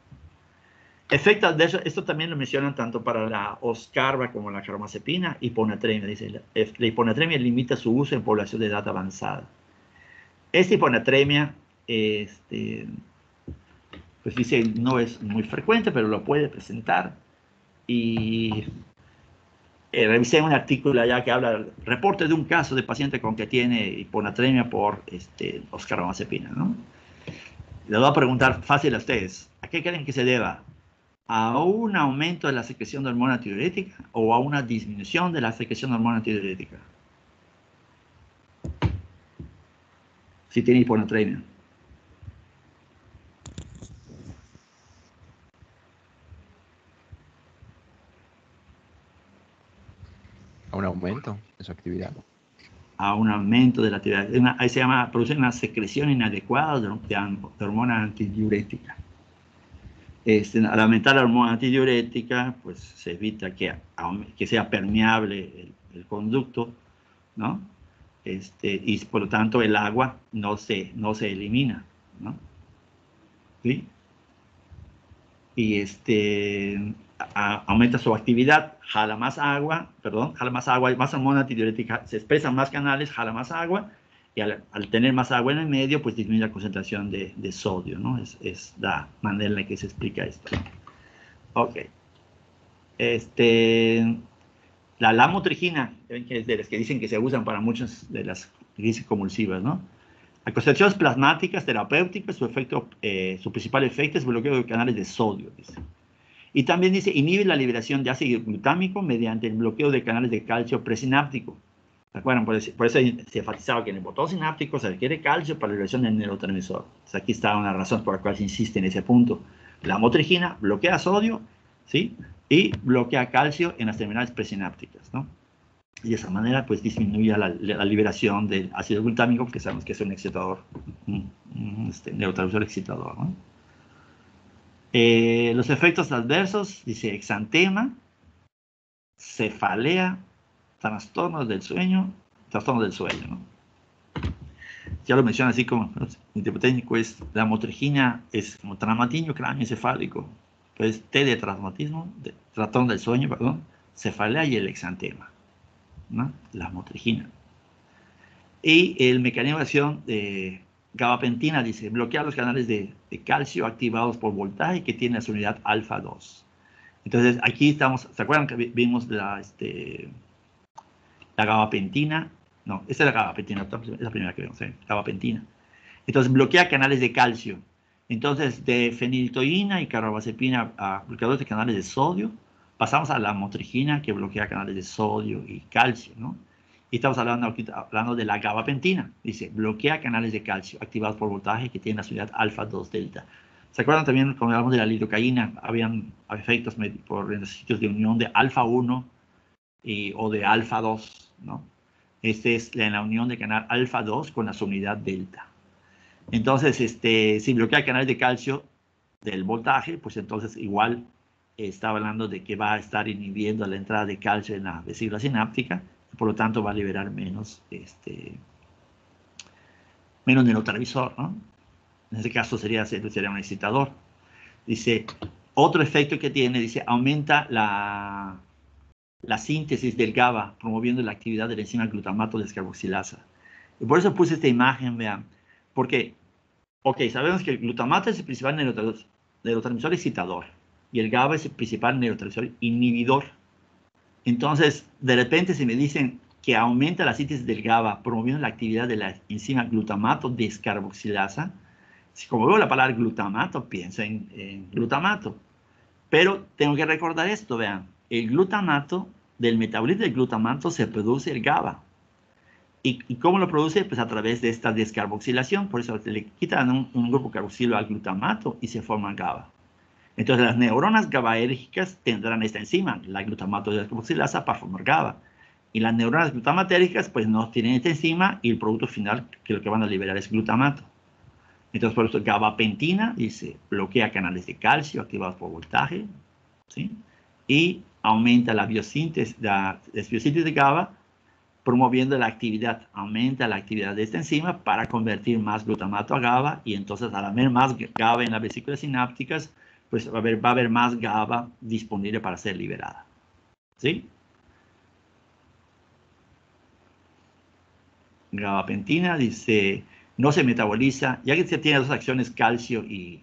Efectos de eso, esto también lo mencionan tanto para la oscarba como la carbamazepina. Hiponatremia, dice, la hiponatremia limita su uso en población de edad avanzada. Esta hiponatremia, pues dice, no es muy frecuente, pero lo puede presentar. Y revisé un artículo allá que habla, reporte de un caso de paciente con que tiene hiponatremia por oscarmazepina, ¿no? Les voy a preguntar fácil a ustedes, ¿a qué creen que se deba? ¿A un aumento de la secreción de hormona antidiurética o a una disminución de la secreción de hormona antidiurética? Si tiene hiponatremia. A un aumento de su actividad. A un aumento de la actividad. Ahí se llama, produce una secreción inadecuada de hormona antidiurética. Al aumentar la hormona antidiurética, pues se evita que sea permeable el conducto, ¿no? Y por lo tanto el agua no se elimina, ¿no? ¿Sí? Y aumenta su actividad, jala más agua, más hormona antidiurética, se expresan más canales, jala más agua, y al tener más agua en el medio, pues disminuye la concentración de sodio, ¿no? Es la manera en la que se explica esto. Ok. La lamotrigina, que es de las que dicen que se usan para muchas de las crisis convulsivas, ¿no? Concentraciones plasmáticas terapéuticas, su principal efecto es bloqueo de canales de sodio, dice. Y también dice, inhibe la liberación de ácido glutámico mediante el bloqueo de canales de calcio presináptico. ¿Se acuerdan? Por eso se enfatizaba que en el botón sináptico se requiere calcio para la liberación del neurotransmisor. Entonces aquí está una razón por la cual se insiste en ese punto. La motrigina bloquea sodio, ¿sí? Y bloquea calcio en las terminales presinápticas, ¿no? Y de esa manera, pues, disminuye la liberación del ácido glutámico, que sabemos que es un excitador neurotransmisor excitador, ¿no? Los efectos adversos, dice exantema, cefalea, trastorno del sueño, ¿no? Ya lo menciona así como el tipo técnico es la motrigina, es como traumatismo craneoencefálico, pues T de traumatismo, de trastorno del sueño, perdón, cefalea y el exantema, ¿no? La motrigina. Y el mecanismo de acción de gabapentina dice, bloquea los canales de calcio activados por voltaje que tiene la unidad alfa 2. Entonces, aquí estamos, ¿se acuerdan que vimos la gabapentina? No, esta es la gabapentina, es la primera que vemos, gabapentina. Entonces, bloquea canales de calcio. Entonces, de feniletoína y carbamazepina a bloqueadores de canales de sodio, pasamos a la motrigina, que bloquea canales de sodio y calcio, ¿no? Y estamos hablando de la gabapentina. Dice, bloquea canales de calcio activados por voltaje que tienen la unidad alfa 2 delta. ¿Se acuerdan también cuando hablamos de la lidocaína? Habían efectos por sitios de unión de alfa 1 o de alfa 2, ¿no? Este es la unión de canal alfa 2 con la unidad delta. Entonces, si bloquea el canal de calcio del voltaje, pues entonces igual está hablando de que va a estar inhibiendo la entrada de calcio en la vesícula sináptica, y por lo tanto va a liberar menos neurotransmisor, ¿no? En este caso sería un excitador. Dice, otro efecto que tiene, dice, aumenta la síntesis del GABA, promoviendo la actividad de la enzima glutamato descarboxilasa. Y por eso puse esta imagen, vean, porque, ok, sabemos que el glutamato es el principal neurotransmisor excitador y el GABA es el principal neurotransmisor inhibidor. Entonces, de repente, si me dicen que aumenta la síntesis del GABA, promoviendo la actividad de la enzima glutamato descarboxilasa, si como veo la palabra glutamato, pienso en glutamato. Pero tengo que recordar esto, vean, el glutamato, del metabolito del glutamato se produce el GABA. ¿Y cómo lo produce? Pues a través de esta descarboxilación. Por eso se le quitan un grupo carboxilo al glutamato y se forma GABA. Entonces las neuronas GABAérgicas tendrán esta enzima, la glutamato descarboxilasa, para formar GABA. Y las neuronas glutamatérgicas pues no tienen esta enzima y el producto final que lo que van a liberar es glutamato. Entonces por eso gabapentina dice, bloquea canales de calcio activados por voltaje, ¿sí? Y aumenta la biosíntesis de GABA, promoviendo la actividad, aumenta la actividad de esta enzima para convertir más glutamato a GABA, y entonces al haber más GABA en las vesículas sinápticas, pues va a haber más GABA disponible para ser liberada. ¿Sí? Gabapentina dice, no se metaboliza, ya que se tiene dos acciones, calcio y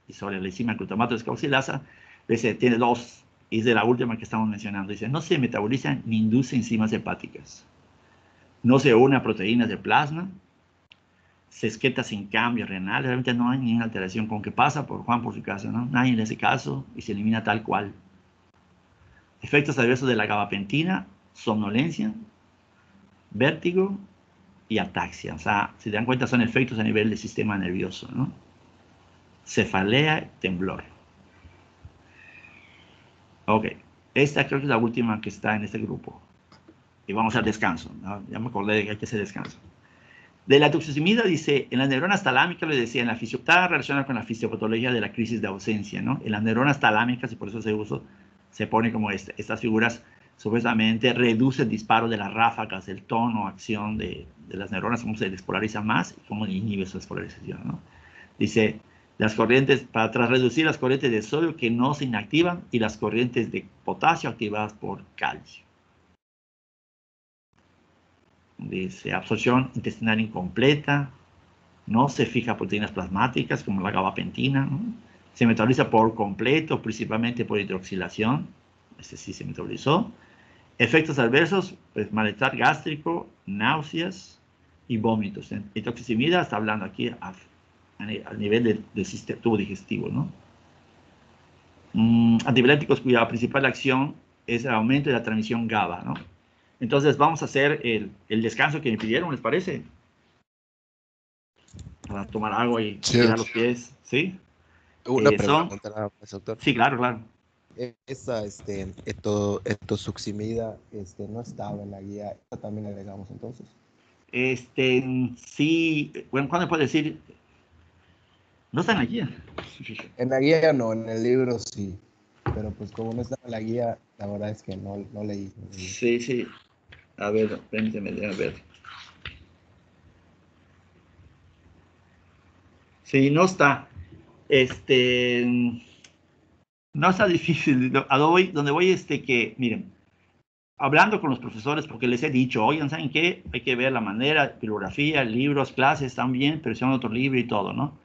sobre la enzima glutamato descarboxilasa, dice, tiene dos, y es de la última que estamos mencionando, dice, no se metaboliza ni induce enzimas hepáticas. No se une a proteínas de plasma, se excreta sin cambio renal, realmente no hay ninguna alteración, con que pasa por Juan por su casa, ¿no? Nadie le hace caso y se elimina tal cual. Efectos adversos de la gabapentina, somnolencia, vértigo y ataxia. O sea, si te dan cuenta, son efectos a nivel del sistema nervioso, ¿no? Cefalea, temblor. Ok, esta creo que es la última que está en este grupo. Y vamos al descanso, ¿no? Ya me acordé de que hay que hacer descanso. De la toxicidad dice, en las neuronas talámicas, le decía, en la está relacionada con la fisiopatología de la crisis de ausencia, ¿no? En las neuronas talámicas, y por eso se pone como estas figuras, supuestamente reduce el disparo de las ráfagas, el tono, acción de las neuronas, cómo se despolariza más y cómo inhibe su despolarización, ¿no? Dice, las corrientes, tras reducir las corrientes de sodio que no se inactivan y las corrientes de potasio activadas por calcio. Dice, absorción intestinal incompleta, no se fija proteínas plasmáticas como la gabapentina, ¿no? Se metaboliza por completo, principalmente por hidroxilación, este sí se metabolizó. Efectos adversos, pues malestar gástrico, náuseas y vómitos. En toxicimida está hablando aquí a nivel del tubo digestivo, ¿no? Antipiléticos cuya principal acción es el aumento de la transmisión GABA, ¿no? Entonces vamos a hacer el descanso que me pidieron, ¿les parece? Para tomar agua y Sí. tirar los pies, ¿sí? Una pregunta, doctor. Sí, claro, claro. Esa etosuximida no estaba en la guía, ¿esta también la agregamos entonces? Sí, bueno, ¿cuándo puedo decir? No está en la guía. En la guía no, en el libro sí. Pero pues como no estaba en la guía, la verdad es que no leí. Sí, sí. A ver, permíteme, a ver. Sí, no está. Este, no está difícil. Donde voy, que, miren, hablando con los profesores, porque les he dicho, oigan, ¿saben qué? Hay que ver la manera, bibliografía, libros, clases, están bien, pero son otro libro y todo, ¿no?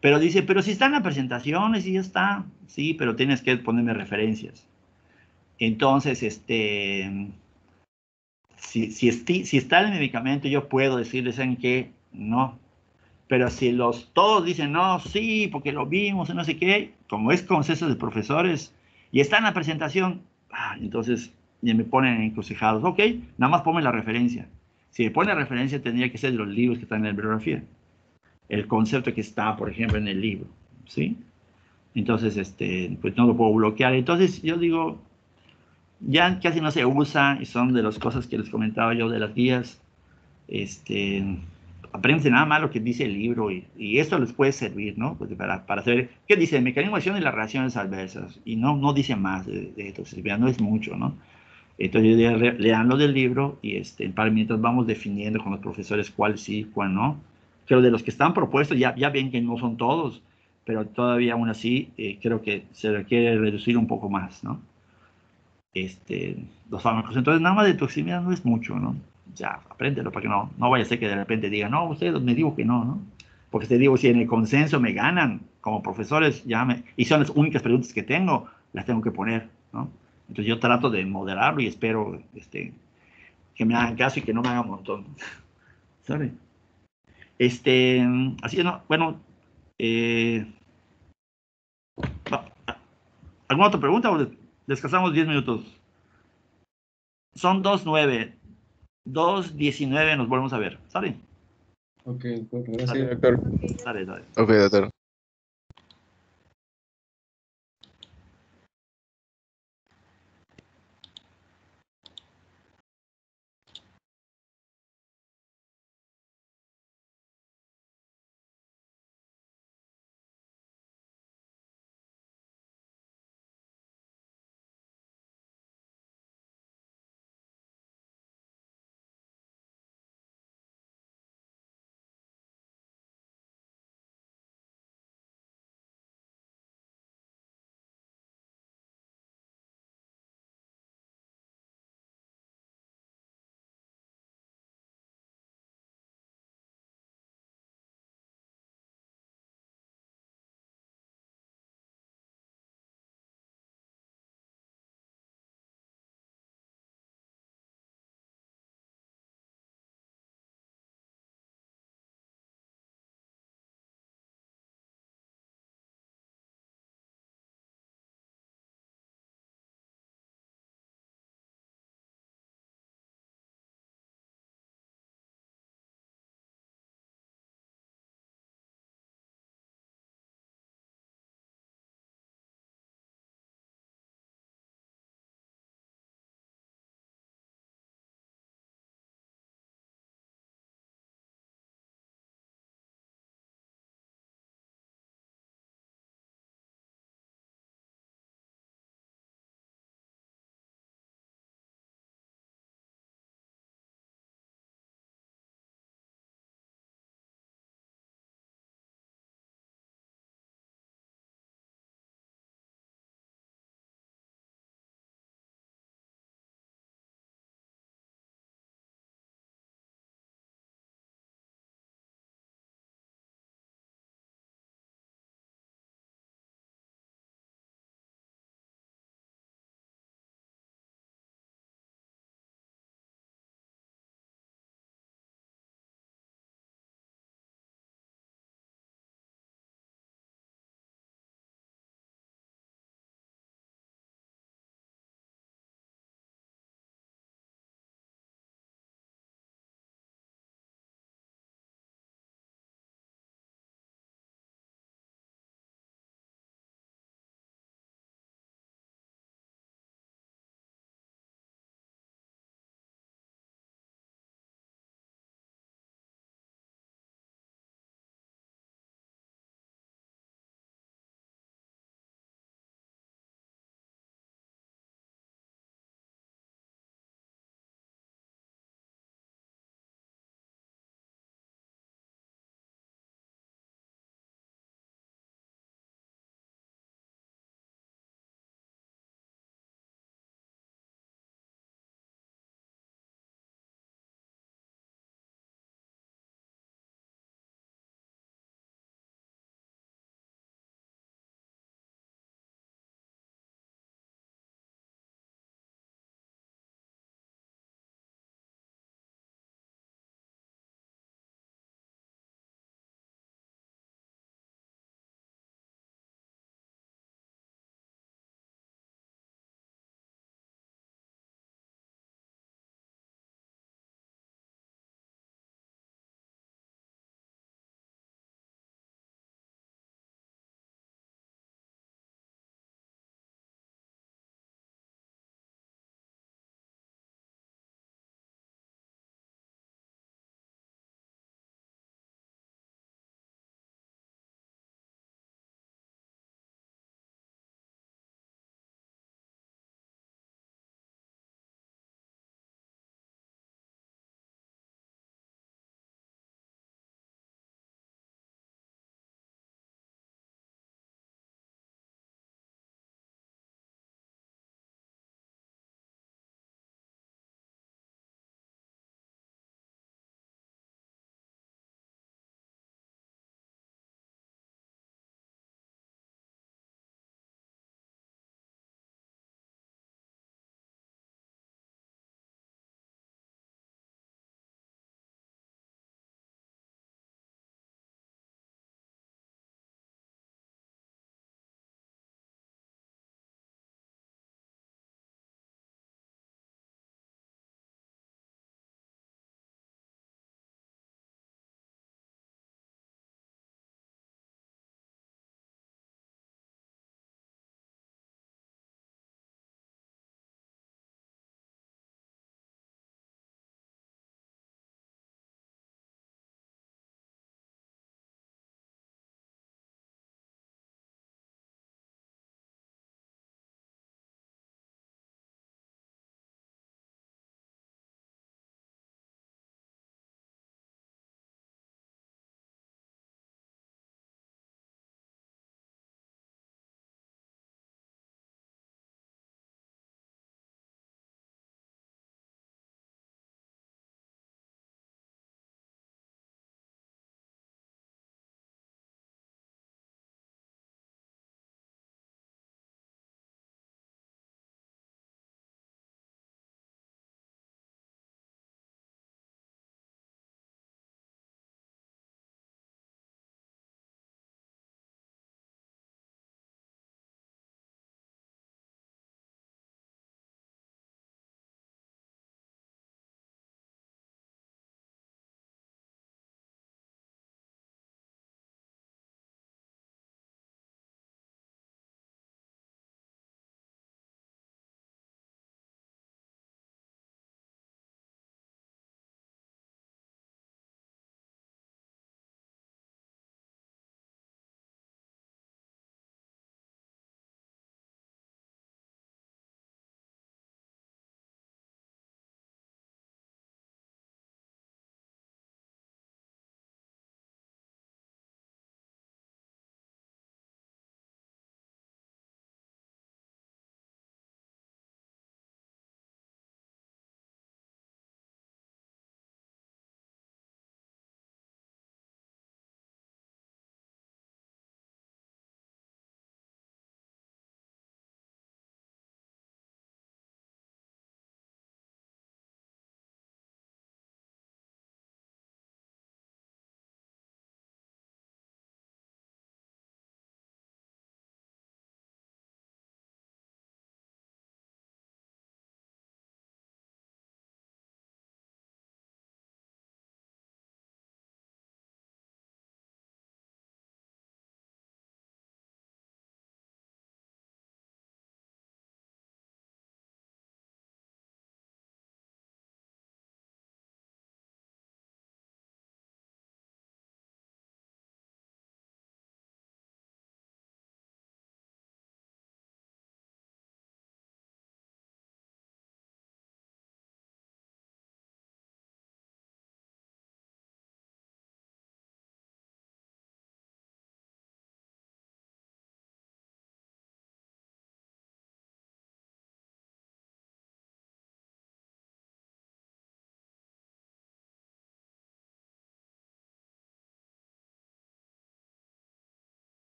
Pero dice, pero si están las presentaciones y ya está. Sí, pero tienes que ponerme referencias. Entonces, si está el medicamento, yo puedo decirles en qué, no. Pero si todos dicen, no, sí, porque lo vimos, y no sé qué, como es consenso de profesores, y está en la presentación, entonces ya me ponen encrucijados. Ok, nada más ponme la referencia. Si me pone la referencia, tendría que ser de los libros que están en la bibliografía. El concepto que está, por ejemplo, en el libro, ¿sí? Entonces, pues no lo puedo bloquear. Entonces, yo digo, ya casi no se usa, y son de las cosas que les comentaba yo de las guías. este, Aprende nada más lo que dice el libro y esto les puede servir, ¿no? Pues para saber qué dice el mecanismo de acción y las reacciones adversas. Y no dice más de toxicidad, no es mucho, ¿no? Entonces yo diría, lean lo del libro y para mientras vamos definiendo con los profesores cuál sí, cuál no. Pero de los que están propuestos, ya ven que no son todos, pero todavía aún así creo que se requiere reducir un poco más, ¿no? Los fármacos. Entonces, nada más de toxicidad no es mucho, ¿no? Ya, apréndelo para que no vaya a ser que de repente digan, no, usted me dijo que no, ¿no? Porque te digo, si en el consenso me ganan como profesores, y son las únicas preguntas que tengo, las tengo que poner, ¿no? Entonces yo trato de moderarlo y espero que me hagan caso y que no me hagan un montón. ¿Sabe? Así no, bueno, eh, ¿alguna otra pregunta o descansamos 10 minutos? Son 2:09. 2:19 nos volvemos a ver. ¿Sale? Ok, gracias. Sí, doctor. Dale, dale. Ok, doctor.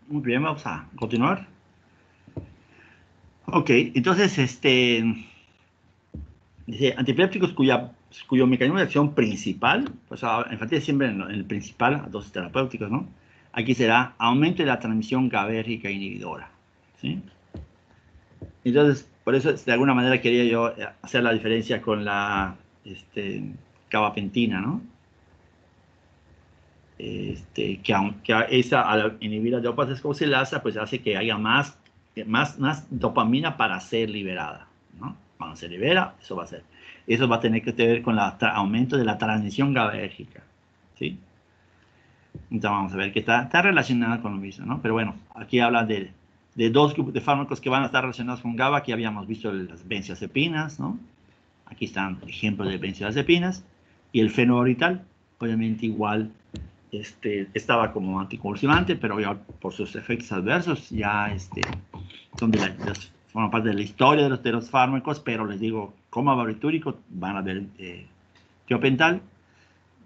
Muy bien, vamos a continuar. Ok, entonces, dice, antiepilépticos cuyo mecanismo de acción principal, pues enfatiza siempre en el principal, dosis terapéuticos, ¿no? Aquí será aumento de la transmisión GABAérgica inhibidora, ¿sí? Entonces, por eso, de alguna manera quería yo hacer la diferencia con la gabapentina, ¿no? Que esa, al inhibir la dopamina pues hace que haya más dopamina para ser liberada, ¿no? Cuando se libera, eso va a ser. Eso va a tener que ver con el aumento de la transmisión GABAérgica, ¿sí? Entonces vamos a ver que está relacionada con lo mismo, ¿no? Pero bueno, aquí habla de dos grupos de fármacos que van a estar relacionados con GABA. Aquí habíamos visto las benzodiazepinas, ¿no? Aquí están ejemplos de benzodiazepinas. Y el fenobarbital, obviamente igual, estaba como anticonvulsivante, pero ya por sus efectos adversos ya forman parte de la historia de los fármacos, pero les digo, como barbitúrico van a ver tiopental,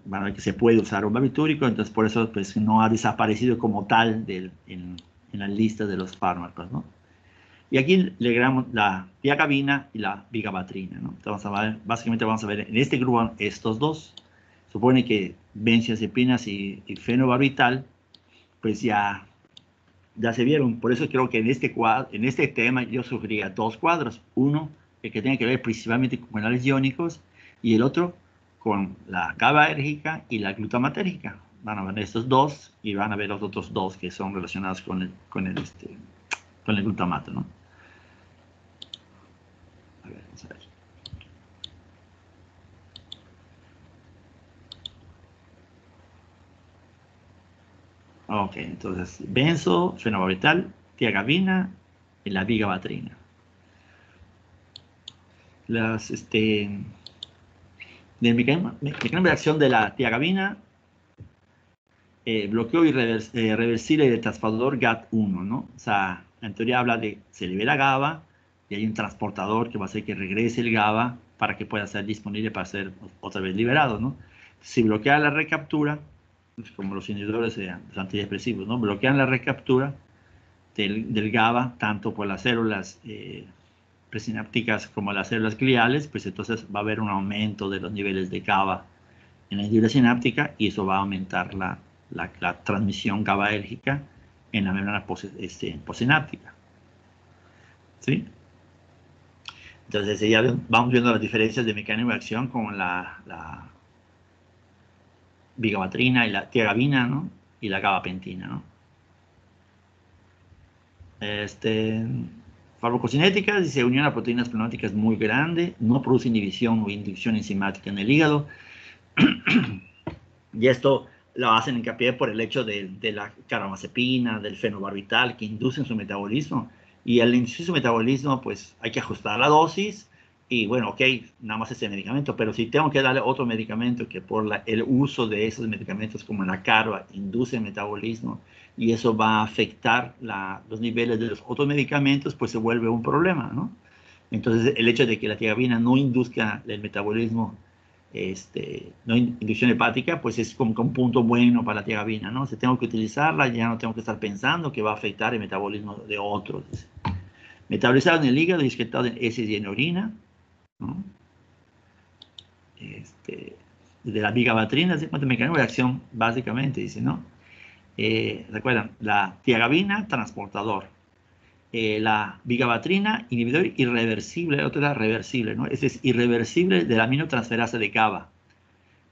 van a ver que se puede usar un barbitúrico, entonces por eso pues no ha desaparecido como tal en la lista de los fármacos, ¿no? Y aquí le agregamos la tiagabina y la vigabatrina, ¿no? Entonces básicamente vamos a ver en este grupo estos dos. Supone que benzodiazepinas y fenobarbital, pues ya se vieron. Por eso creo que en este tema yo sugeriría dos cuadros. Uno, el que tiene que ver principalmente con canales iónicos, y el otro con la GABAérgica y la glutamatérgica. Van a ver estos dos y van a ver los otros dos que son relacionados con el glutamato, ¿no? A ver, vamos a ver. Ok, entonces benzo, fenobarbital, tiagabina y la vigabatrina. Del mecanismo de acción de la tiagabina, bloqueo irreversible del transportador GAT1, ¿no? O sea, en teoría habla de se libera GABA y hay un transportador que va a hacer que regrese el GABA para que pueda ser disponible para ser otra vez liberado, ¿no? Si bloquea la recaptura, como los inhibidores de los antidepresivos, ¿no? Bloquean la recaptura del GABA, tanto por las células presinápticas como las células gliales, pues entonces va a haber un aumento de los niveles de GABA en la industria sináptica y eso va a aumentar la transmisión GABAérgica en la membrana postsináptica. ¿Sí? Entonces ya vamos viendo las diferencias de mecanismo de acción con la vigabatrina y la tiagabina, ¿no? Y la gabapentina, ¿no? Farmacocinética, dice unión a proteínas plasmáticas muy grande, no produce inhibición o inducción enzimática en el hígado. Y esto lo hacen hincapié por el hecho de la carbamazepina, del fenobarbital, que inducen su metabolismo. Y al inducir su metabolismo, pues hay que ajustar la dosis. Y bueno, ok, nada más ese medicamento, pero si tengo que darle otro medicamento que por el uso de esos medicamentos como la carba induce el metabolismo y eso va a afectar los niveles de los otros medicamentos, pues se vuelve un problema, ¿no? Entonces, el hecho de que la tiagabina no induzca el metabolismo, no inducción hepática, pues es como que un punto bueno para la tiagabina, ¿no? Si tengo que utilizarla, ya no tengo que estar pensando que va a afectar el metabolismo de otros. Metabolizado en el hígado y excretado en heces y en orina, ¿no? De la vigabatrina, ¿sí? ¿Cuánto mecanismo de acción? Básicamente, dice, ¿no? Recuerdan, la tiagabina, transportador. La vigabatrina, inhibidor irreversible, la otra era reversible, ¿no? Ese es irreversible de la aminotransferasa de GABA.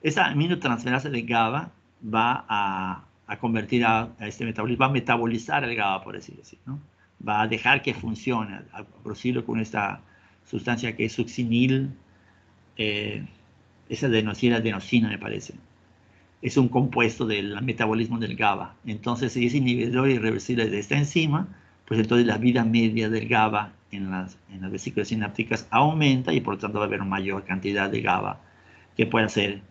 Esa aminotransferasa de GABA va a convertir a este metabolismo, va a metabolizar el GABA, por decirlo así, ¿no? Va a dejar que funcione, a producirlo con esta sustancia que es succinil, esa adenosina, me parece. Es un compuesto del metabolismo del GABA. Entonces, si es inhibidor irreversible de esta enzima, pues entonces la vida media del GABA en las vesículas sinápticas aumenta y por lo tanto va a haber una mayor cantidad de GABA que pueda ser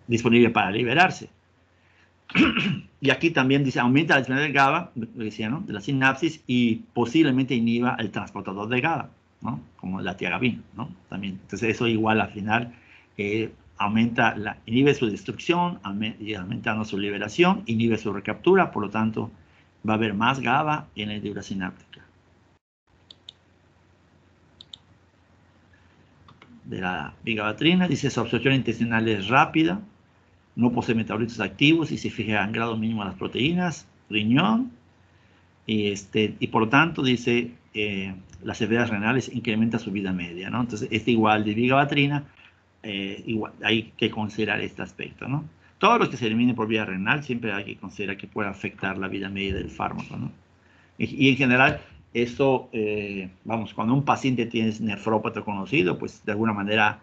disponible para liberarse. Y aquí también dice, aumenta la disponibilidad del GABA, lo decía, ¿no? De la sinapsis y posiblemente inhiba el transportador de GABA, ¿no? Como la tiagabina, ¿no? También. Entonces eso igual al final inhibe su destrucción, y aumentando su liberación, inhibe su recaptura, por lo tanto va a haber más GABA en la hendidura sináptica. De la vigabatrina, dice su absorción intestinal es rápida, no posee metabolitos activos y se fija en grado mínimo a las proteínas, riñón, y por lo tanto, dice, las enfermedades renales incrementan su vida media, ¿no? Entonces, igual de vigabatrina, igual, hay que considerar este aspecto, ¿no? Todos los que se eliminen por vía renal, siempre hay que considerar que puede afectar la vida media del fármaco, ¿no? Y en general, eso, vamos, cuando un paciente tiene nefrópata conocido, pues de alguna manera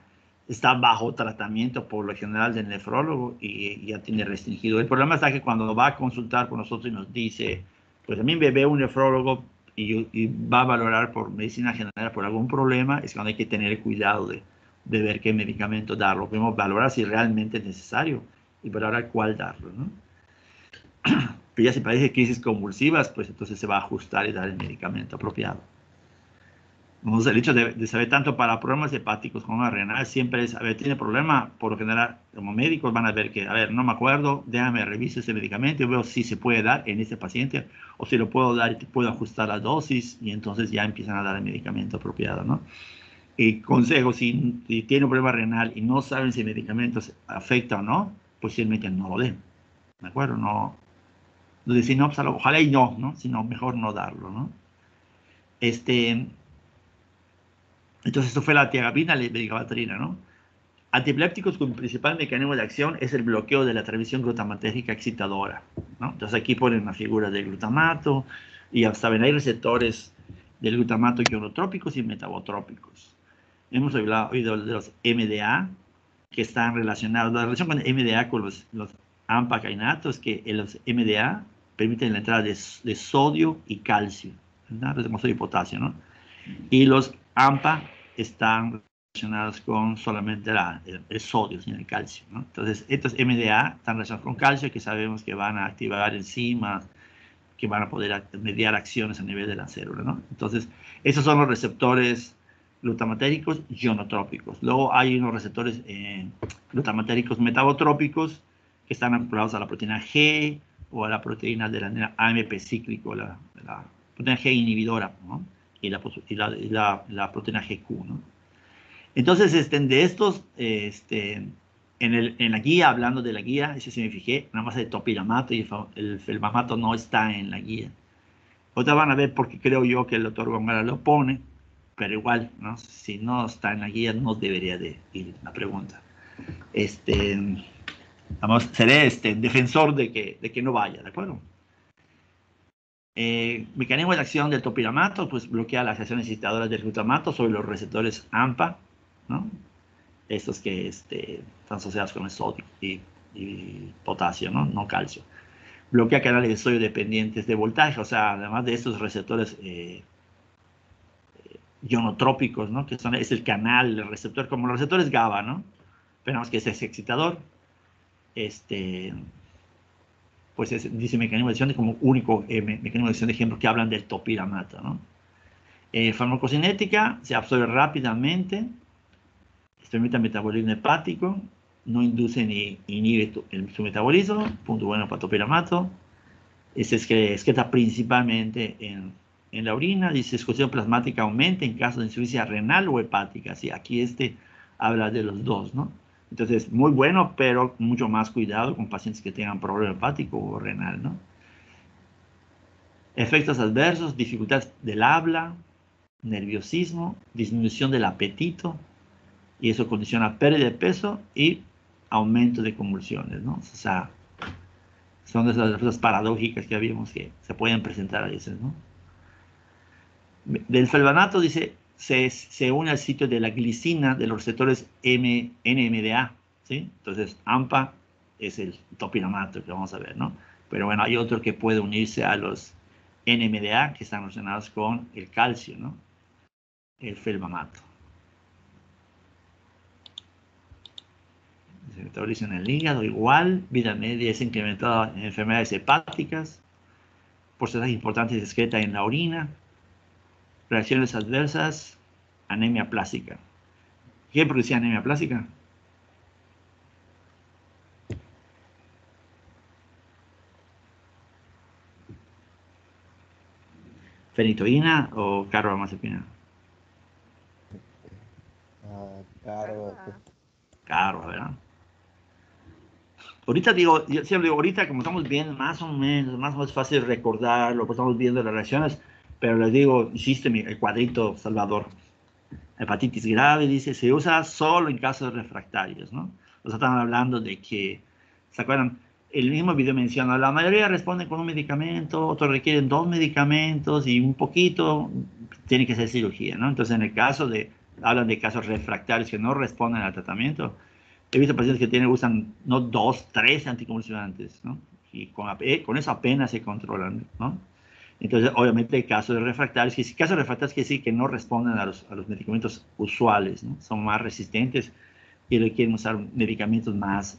está bajo tratamiento por lo general del nefrólogo y ya tiene restringido. El problema está que cuando va a consultar con nosotros y nos dice, pues a mí me ve un nefrólogo y va a valorar por medicina general por algún problema, es cuando hay que tener cuidado de ver qué medicamento darlo. Podemos valorar si realmente es necesario y valorar cuál darlo, ¿no? Pero ya si parece crisis convulsivas, pues entonces se va a ajustar y dar el medicamento apropiado. Entonces, el hecho de saber tanto para problemas hepáticos como renal siempre es, a ver, tiene problema, por lo general, como médicos van a ver que, a ver, no me acuerdo, déjame revisar ese medicamento y veo si se puede dar en este paciente o si lo puedo dar y puedo ajustar la dosis y entonces ya empiezan a dar el medicamento apropiado, ¿no? Y consejo, si tiene un problema renal y no saben si el medicamento afecta o no, pues simplemente no lo den, ¿de acuerdo? No, decir, no, pues, ojalá y no, ¿no? Sino mejor no darlo, ¿no? Entonces, esto fue la tiagabina, la vigabatrina, ¿no? Antiepilépticos cuyo principal mecanismo de acción es el bloqueo de la transmisión glutamatérgica excitadora, ¿no? Entonces, aquí ponen una figura del glutamato y ya saben, hay receptores del glutamato ionotrópicos y metabotrópicos. Hemos oído de los MDA, que están relacionados, la relación con el MDA con los AMPA kainatos, que los MDA permiten la entrada de sodio y calcio, ¿verdad? Sodio y potasio, ¿no? Y los AMPA están relacionados con solamente el sodio, sin el calcio, ¿no? Entonces, estos MDA están relacionados con calcio, que sabemos que van a activar enzimas, que van a poder mediar acciones a nivel de la célula, ¿no? Entonces, esos son los receptores glutamatéricos ionotrópicos. Luego hay unos receptores glutamatéricos metabotrópicos que están acoplados a la proteína G o a la proteína de la AMP cíclico, la proteína G inhibidora, ¿no? Y la proteína GQ, ¿no? Entonces, de estos, en la guía, hablando de la guía, ese sí me fijé, nada más el topiramato y el felbamato no está en la guía. Otra van a ver porque creo yo que el doctor Góngora lo pone, pero igual, ¿no? Si no está en la guía, no debería de ir la pregunta. Vamos, seré defensor de que no vaya, ¿de acuerdo? Mecanismo de acción del topiramato, pues bloquea las acciones excitadoras del glutamato sobre los receptores AMPA, ¿no? Estos que están asociados con el sodio y potasio, ¿no? No calcio. Bloquea canales de sodio dependientes de voltaje, o sea, además de estos receptores ionotrópicos, ¿no? Que es el canal, el receptor, como los receptores GABA, ¿no? Pero que es ese excitador, pues dice mecanismo de acción como único mecanismo de acción de ejemplo que hablan del topiramato, ¿no? Farmacocinética, se absorbe rápidamente, permite el metabolismo hepático, no induce ni inhibe su metabolismo, punto bueno para topiramato. Es que excreta principalmente en la orina, dice excreción plasmática aumenta en caso de insuficiencia renal o hepática. ¿Sí? Aquí habla de los dos, ¿no? Entonces, muy bueno, pero mucho más cuidado con pacientes que tengan problema hepático o renal, ¿no? Efectos adversos, dificultad del habla, nerviosismo, disminución del apetito, y eso condiciona pérdida de peso y aumento de convulsiones, ¿no? O sea, son de esas cosas paradójicas que habíamos que se pueden presentar a veces, ¿no? Del felbanato dice, se une al sitio de la glicina de los receptores NMDA, ¿sí? Entonces, AMPA es el topiramato que vamos a ver, ¿no? Pero bueno, hay otro que puede unirse a los NMDA que están relacionados con el calcio, ¿no? El felbamato. Se metaboliza en el hígado igual, vida media es incrementada en enfermedades hepáticas, porcentaje importante de excreta en la orina, reacciones adversas, anemia plástica. ¿Qué producía anemia plástica? ¿Fenitoína o carbamazepina? Caro. Caro, ¿verdad? Ahorita digo, yo siempre digo, ahorita como estamos viendo más o menos fácil recordarlo, pues estamos viendo las reacciones, pero les digo, hiciste el cuadrito, Salvador. Hepatitis grave, dice, se usa solo en casos refractarios, ¿no? O sea, están hablando de que, ¿se acuerdan? El mismo video menciona, la mayoría responden con un medicamento, otros requieren 2 medicamentos y un poquito tiene que ser cirugía, ¿no? Entonces, en el caso de, hablan de casos refractarios que no responden al tratamiento. He visto pacientes que usan no 2, 3 anticonvulsivantes, ¿no? Y con eso apenas se controlan, ¿no? Entonces, obviamente, casos refractarios, casos refractarios que sí que no responden a los medicamentos usuales, ¿no? Son más resistentes y requieren usar medicamentos más,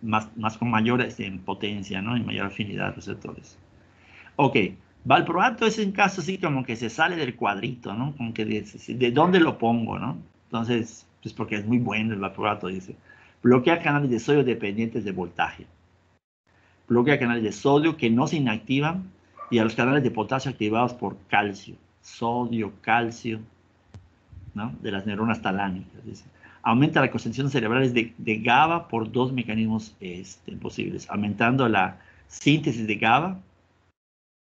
más con mayor potencia, ¿no? Y mayor afinidad a receptores. Ok, valproato es un caso así como que se sale del cuadrito, ¿no? Como que de dónde lo pongo, ¿no? Entonces, pues porque es muy bueno el valproato, dice. Bloquea canales de sodio dependientes de voltaje. Bloquea canales de sodio que no se inactivan y a los canales de potasio activados por calcio. Sodio, calcio, ¿no? De las neuronas talámicas, dice. Aumenta las concentraciones cerebrales de GABA por 2 mecanismos posibles. Aumentando la síntesis de GABA.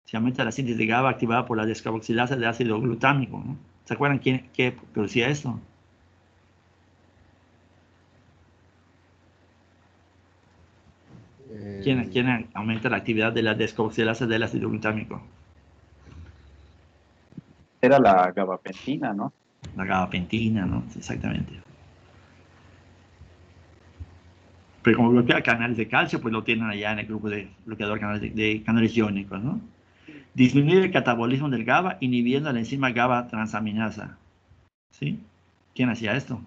Se aumenta la síntesis de GABA activada por la descarboxilasa de ácido glutámico, ¿no? ¿Se acuerdan qué producía esto? ¿Quién aumenta la actividad de la descarboxilasa del ácido glutámico? Era la gabapentina, ¿no? La gabapentina, ¿no? Exactamente. Pero como bloquea canales de calcio, pues lo tienen allá en el grupo de bloqueador de canales iónicos, ¿no? Disminuye el catabolismo del GABA inhibiendo la enzima GABA transaminasa. ¿Sí? ¿Quién hacía esto?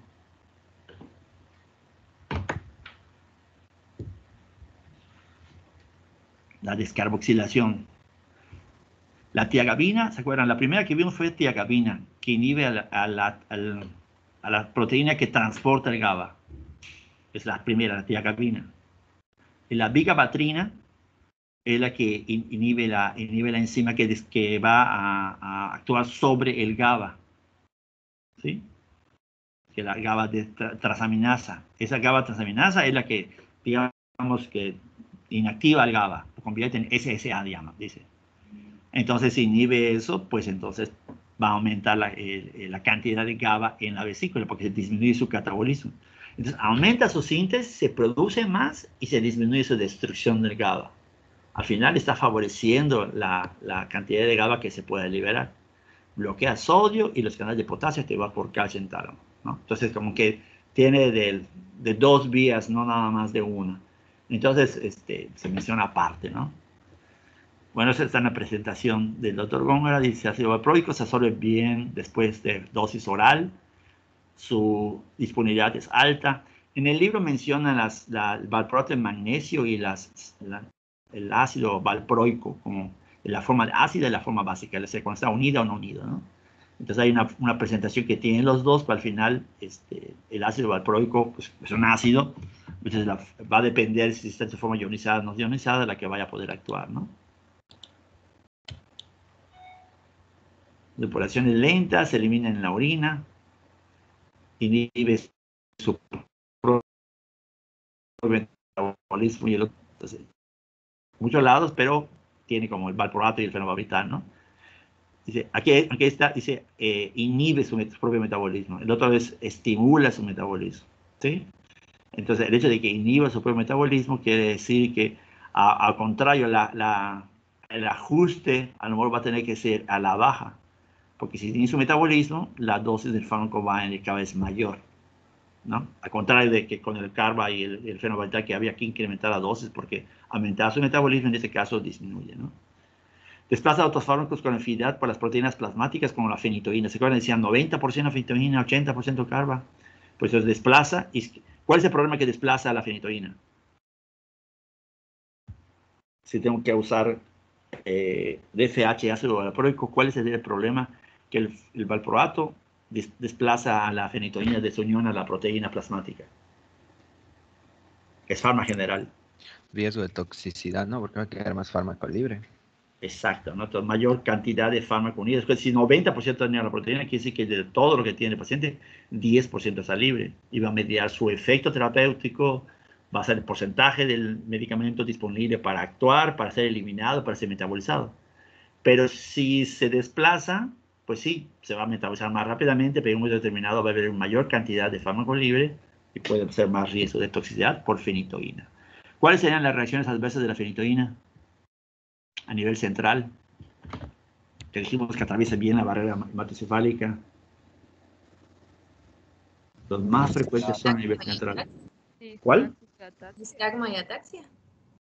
La descarboxilación. La tiagabina, ¿se acuerdan? La primera que vimos fue tiagabina, que inhibe a la proteína que transporta el GABA. Es la primera, la tiagabina. Y la bigabatrina es la que inhibe la enzima que va a actuar sobre el GABA. ¿Sí? Que la GABA transaminasa. Esa GABA transaminasa es la que, digamos, que inactiva el GABA, lo convierte en SSA, dice. Entonces, si inhibe eso, pues entonces va a aumentar la cantidad de GABA en la vesícula porque se disminuye su catabolismo. Entonces, aumenta su síntesis, se produce más y se disminuye su destrucción del GABA. Al final está favoreciendo la cantidad de GABA que se puede liberar. Bloquea sodio y los canales de potasio que va por calcio en tálamo, ¿no? Entonces, como que tiene de 2 vías, no nada más de una. Entonces, se menciona aparte, ¿no? Bueno, esa está en la presentación del Dr. Góngora. Dice, ácido valproico se absorbe bien después de dosis oral. Su disponibilidad es alta. En el libro mencionan el valproato en magnesio y el ácido valproico como de la forma ácida y la forma básica, es decir, cuando está unida o no unida, ¿no? Entonces hay una presentación que tienen los dos, pero al final el ácido valproico pues, es un ácido, entonces va a depender si está en su forma ionizada o no ionizada, la que vaya a poder actuar, ¿no? Depuraciones lentas, se eliminan en la orina, inhibe su propio metabolismo y el otro. Entonces, muchos lados, pero tiene como el valproato y el fenobarbital, ¿no? Dice, aquí está, dice, inhibe su propio metabolismo. El otro es estimula su metabolismo, ¿sí? Entonces, el hecho de que inhiba su propio metabolismo quiere decir que, al contrario, el ajuste a lo mejor va a tener que ser a la baja. Porque si tiene su metabolismo, la dosis del fármaco va a ir cada vez mayor, ¿no? Al contrario de que con el carba y el fenobarbital que había que incrementar la dosis porque aumentar su metabolismo, en este caso disminuye, ¿no? Desplaza otros fármacos con afinidad por las proteínas plasmáticas como la fenitoína. ¿Se acuerdan? Decían 90% fenitoína, 80% carba. Pues los desplaza. ¿Cuál es el problema que desplaza a la fenitoína? Si tengo que usar DFH ácido valproico, ¿cuál es el problema? Que el valproato desplaza a la fenitoína de su unión a la proteína plasmática. Es fármaco general. Riesgo de toxicidad, ¿no? Porque va a quedar más fármaco libre. Exacto, ¿no? Entonces, mayor cantidad de fármaco unido. Después, si 90% tenía la proteína, quiere decir que de todo lo que tiene el paciente, 10% está libre. Y va a mediar su efecto terapéutico, va a ser el porcentaje del medicamento disponible para actuar, para ser eliminado, para ser metabolizado. Pero si se desplaza, pues sí, se va a metabolizar más rápidamente, pero en un momento determinado va a haber una mayor cantidad de fármaco libre y puede ser más riesgo de toxicidad por fenitoína. ¿Cuáles serían las reacciones adversas de la fenitoína a nivel central? Que dijimos que atraviesa bien la barrera hematocefálica. Los más frecuentes son a nivel central. ¿Cuál? Nistagmo y ataxia.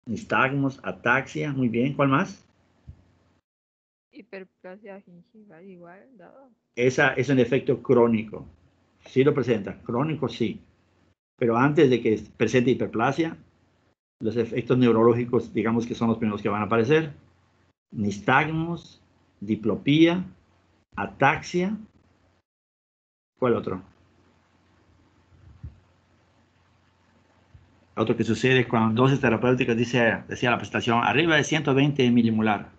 Nistagmos, ataxia, muy bien. ¿Cuál más? Hiperplasia gingival igual, dado. Esa es un efecto crónico. Sí lo presenta, crónico sí. Pero antes de que presente hiperplasia, los efectos neurológicos, digamos que son los primeros que van a aparecer. Nistagmos, diplopía, ataxia. ¿Cuál otro? Otro que sucede cuando dosis terapéuticas, decía la presentación, arriba de 120 milimolar.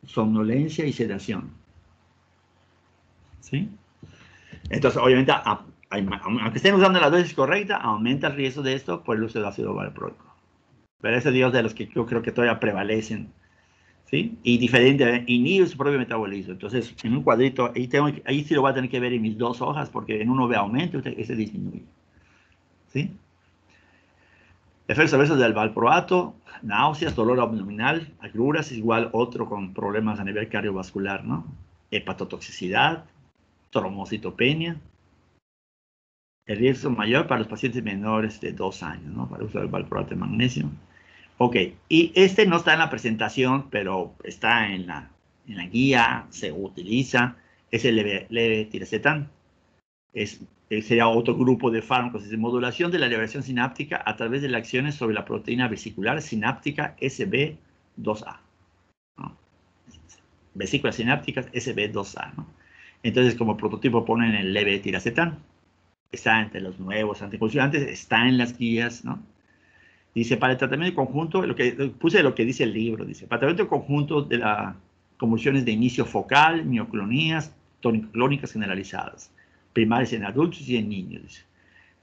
Somnolencia y sedación. ¿Sí? Entonces, obviamente, aunque estén usando la dosis correcta, aumenta el riesgo de esto por el uso de ácido valproico. Pero ese Dios de los que yo creo que todavía prevalecen, ¿sí? Y diferente, inhibe su propio metabolismo. Entonces, en un cuadrito, ahí sí lo voy a tener que ver en mis dos hojas, porque en uno ve aumento y ese disminuye. ¿Sí? Efectos adversos del valproato, náuseas, dolor abdominal, agruras, igual otro con problemas a nivel cardiovascular, ¿no? Hepatotoxicidad, trombocitopenia. El riesgo mayor para los pacientes menores de 2 años, ¿no? Para el uso del valproato de magnesio. Ok, y este no está en la presentación, pero está en la guía, se utiliza, es el levetiracetam. Sería otro grupo de fármacos de modulación de la liberación sináptica a través de las acciones sobre la proteína vesicular sináptica SB2A. ¿No? Vesículas sinápticas SB2A, ¿no? Entonces, como prototipo ponen el levetiracetam. Está entre los nuevos anticonvulsivantes, está en las guías, ¿no? Dice, para el tratamiento conjunto, puse lo que dice el libro, dice, para el tratamiento conjunto de las convulsiones de inicio focal, mioclonías, tónico-clónicas generalizadas, primarias en adultos y en niños, dice.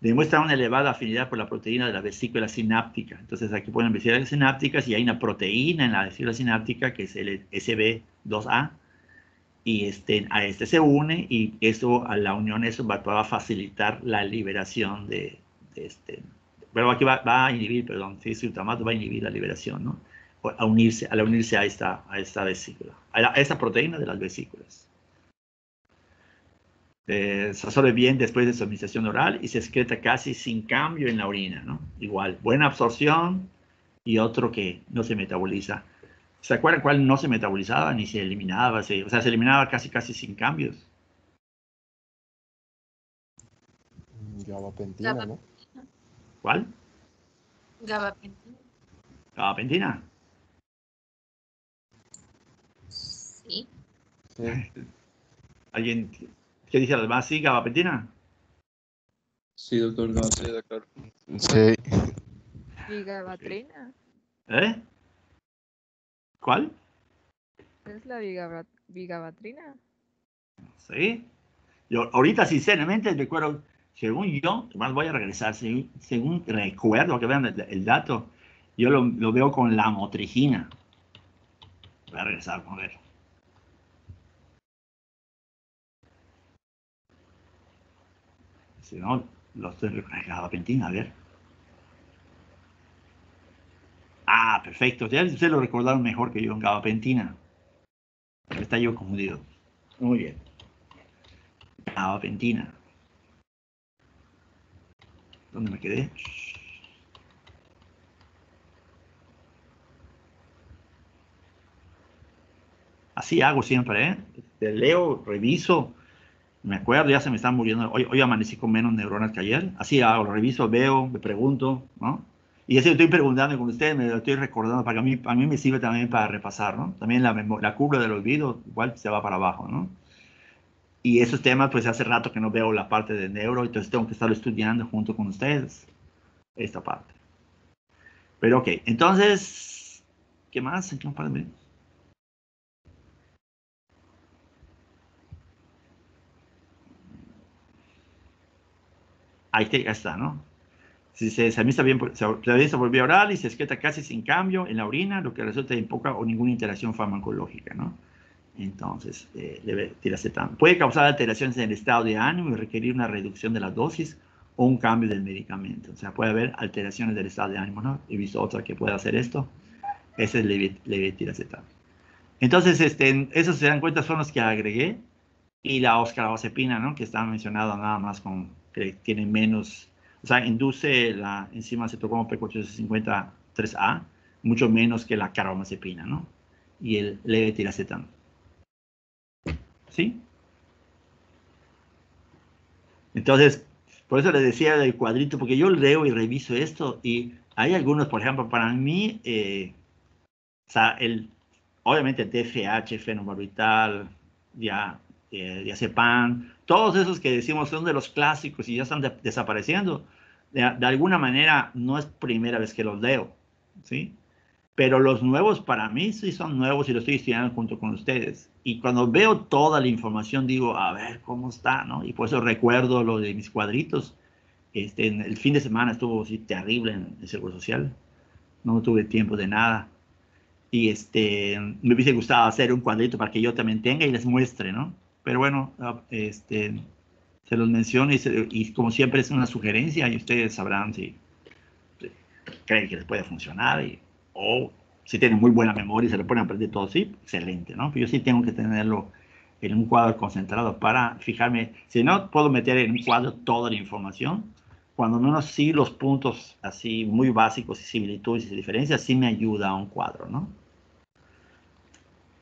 Demuestra una elevada afinidad por la proteína de la vesícula sináptica. Entonces aquí ponen vesículas sinápticas y hay una proteína en la vesícula sináptica que es el SB2A, y a este se une y eso, a la unión, eso va a facilitar la liberación pero aquí va a inhibir, perdón, sí, glutamato va a inhibir la liberación, ¿no? Al unirse a esta vesícula, a esta proteína de las vesículas. Se absorbe bien después de su administración oral y se excreta casi sin cambio en la orina, ¿no? Igual, buena absorción y otro que no se metaboliza. ¿Se acuerdan cuál no se metabolizaba ni se eliminaba? O sea, se eliminaba casi sin cambios. Gabapentina, ¿no? ¿Cuál? Gabapentina. Gabapentina. Sí. Sí. ¿Alguien qué dice además? ¿Sí, gabapentina? Sí, doctor. No, sí. Sí, doctor. Sí. Vigabatrina. ¿Eh? ¿Cuál? ¿Es la vigabatrina? Sí. Yo ahorita, sinceramente, recuerdo, según yo, más voy a regresar, según recuerdo, que vean el dato, yo lo veo con la motrigina. Voy a regresar, a ver. Si no, lo estoy recordando. Gabapentina, a ver. Ah, perfecto. Ya ustedes lo recordaron mejor que yo en gabapentina. Está yo confundido. Muy bien. Gabapentina. ¿Dónde me quedé? Así hago siempre, ¿eh? Leo, reviso, me acuerdo, ya se me están muriendo. Hoy amanecí con menos neuronas que ayer. Así hago, lo reviso, veo, me pregunto, ¿no? Y así estoy preguntando con ustedes, me lo estoy recordando, para que a mí me sirve también para repasar, ¿no? También la curva del olvido igual se va para abajo, ¿no? Y esos temas, pues hace rato que no veo la parte de neuro, entonces tengo que estarlo estudiando junto con ustedes, esta parte. Pero ok, entonces, ¿Qué más? Compadre? Ahí está, ¿no? Si se amista bien, se volvió oral y se excreta casi sin cambio en la orina, lo que resulta en poca o ninguna interacción farmacológica, ¿no? Entonces, levetiracetam. Puede causar alteraciones en el estado de ánimo y requerir una reducción de la dosis o un cambio del medicamento. O sea, puede haber alteraciones del estado de ánimo, ¿no? He visto otra que puede hacer esto. Ese es levetiracetam. Entonces, esos se dan cuenta son los que agregué. Y la oscarbazepina, ¿no? Que está mencionado nada más con que tiene menos, o sea, induce la enzima citocromo P453A mucho menos que la carbamazepina, ¿no? Y el levetiracetam. ¿Sí? Entonces, por eso les decía del cuadrito, porque yo leo y reviso esto y hay algunos, por ejemplo, para mí, o sea, obviamente el TFH, fenobarbital, ya, diazepam, todos esos que decimos son de los clásicos y ya están desapareciendo. De alguna manera no es primera vez que los leo, ¿sí? Pero los nuevos para mí sí son nuevos y los estoy estudiando junto con ustedes. Y cuando veo toda la información digo, a ver cómo está, ¿no? Y por eso recuerdo lo de mis cuadritos. En el fin de semana estuvo así terrible en el Seguro Social. No tuve tiempo de nada. Y me hubiese gustado hacer un cuadrito para que yo también tenga y les muestre, ¿no? Pero bueno, se los menciono y como siempre es una sugerencia y ustedes sabrán si creen que les puede funcionar o si tienen muy buena memoria y se lo pueden aprender todo, sí, excelente, ¿no? Pero yo sí tengo que tenerlo en un cuadro concentrado para fijarme, si no puedo meter en un cuadro toda la información, cuando menos sí los puntos así muy básicos y similitudes y diferencias sí me ayuda a un cuadro, ¿no?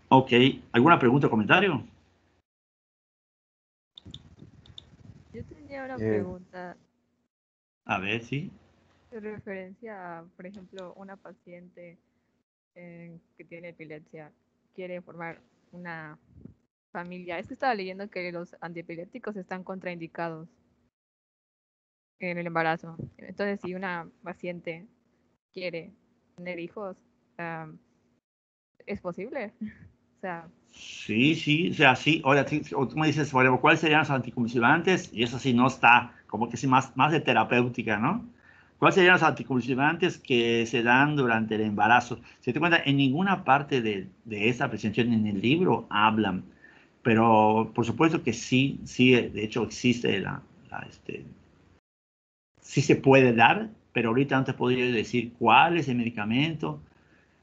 Ok, ¿alguna pregunta o comentario? Yo tenía una Eh, pregunta A ver, sí. de referencia a, por ejemplo, una paciente que tiene epilepsia, quiere formar una familia. Es que estaba leyendo que los antiepilépticos están contraindicados en el embarazo. Entonces, si una paciente quiere tener hijos, am, ¿es posible? O sea, Sí, sí, o sea, sí. Ahora, o tú me dices, bueno, ¿cuáles serían los anticonvulsivantes? Y eso sí no está, como que sí, más de terapéutica, ¿no? ¿Cuáles serían los anticonvulsivantes que se dan durante el embarazo? Si te cuenta, en ninguna parte de esta presentación en el libro hablan, pero por supuesto que sí, sí, de hecho existe sí se puede dar, pero ahorita no te podría decir cuál es el medicamento.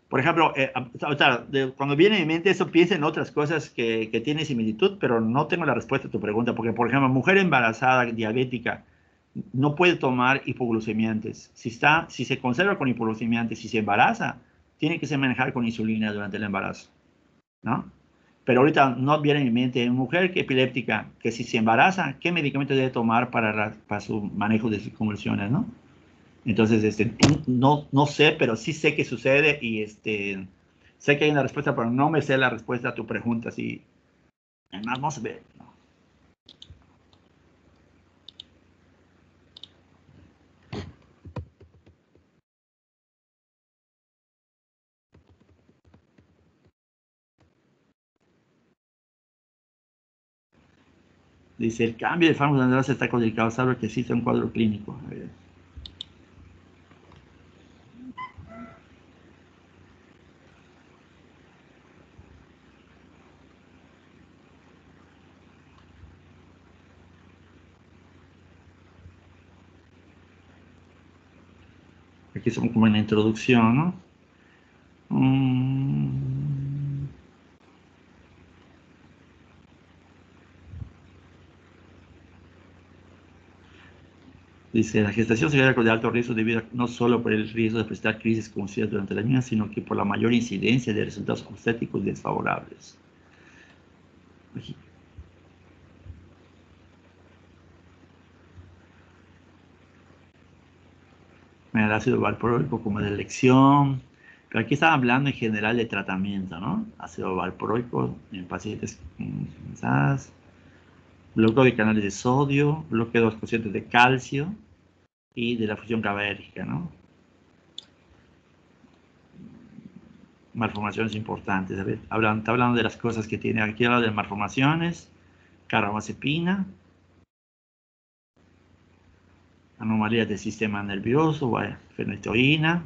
Por ejemplo, o sea, cuando viene a mi mente eso, piensa en otras cosas que tienen similitud, pero no tengo la respuesta a tu pregunta, porque, por ejemplo, mujer embarazada, diabética, no puede tomar hipoglucemiantes. Si se conserva con hipoglucemiantes, si se embaraza, tiene que se manejar con insulina durante el embarazo, ¿no? Pero ahorita no viene a mi mente, mujer que epiléptica, que si se embaraza, ¿qué medicamento debe tomar para su manejo de sus convulsiones, ¿no? Entonces, no sé, pero sí sé que sucede y sé que hay una respuesta, pero no me sé la respuesta a tu pregunta. Sí, vamos a ver. ¿No? Dice, el cambio de fármacos de está codificado, sabe que existe un cuadro clínico. A ver. Aquí somos como en la introducción, ¿no? Dice, la gestación se de alto riesgo debido no solo por el riesgo de presentar crisis conocidas durante la misma, sino que por la mayor incidencia de resultados obstétricos desfavorables. El ácido valproico como de elección, pero aquí están hablando en general de tratamiento, ¿no? Ácido valproico en pacientes pensadas, bloqueo de canales de sodio, bloqueo de los cocientes de calcio y de la función GABAérgica, ¿no? malformaciones importantes. A ver, está hablando de las cosas que tiene aquí, habla de malformaciones, carbamazepina, anomalías del sistema nervioso, fenitoína.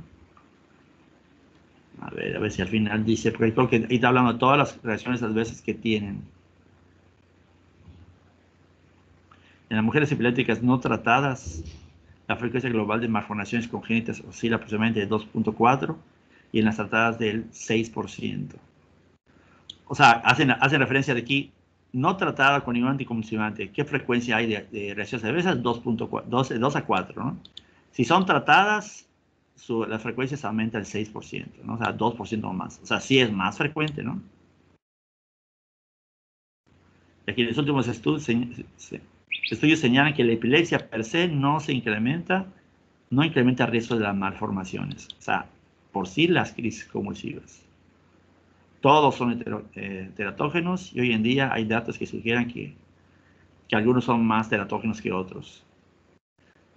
A ver si al final dice, porque creo que ahí está hablando de todas las reacciones adversas que tienen. En las mujeres epilépticas no tratadas, la frecuencia global de malformaciones congénitas oscila aproximadamente de 2.4 y en las tratadas del 6%. O sea, hacen referencia de aquí, no tratada con ningún anticonvulsivante. ¿Qué frecuencia hay de reacciones adversas? 2 a 4, ¿no? Si son tratadas, las frecuencias aumentan el 6%, ¿no? O sea, 2% más. O sea, sí es más frecuente, ¿no? Y aquí en los últimos estudios señalan que la epilepsia per se no incrementa el riesgo de las malformaciones. O sea, por sí las crisis convulsivas. Todos son teratógenos y hoy en día hay datos que sugieren que algunos son más teratógenos que otros.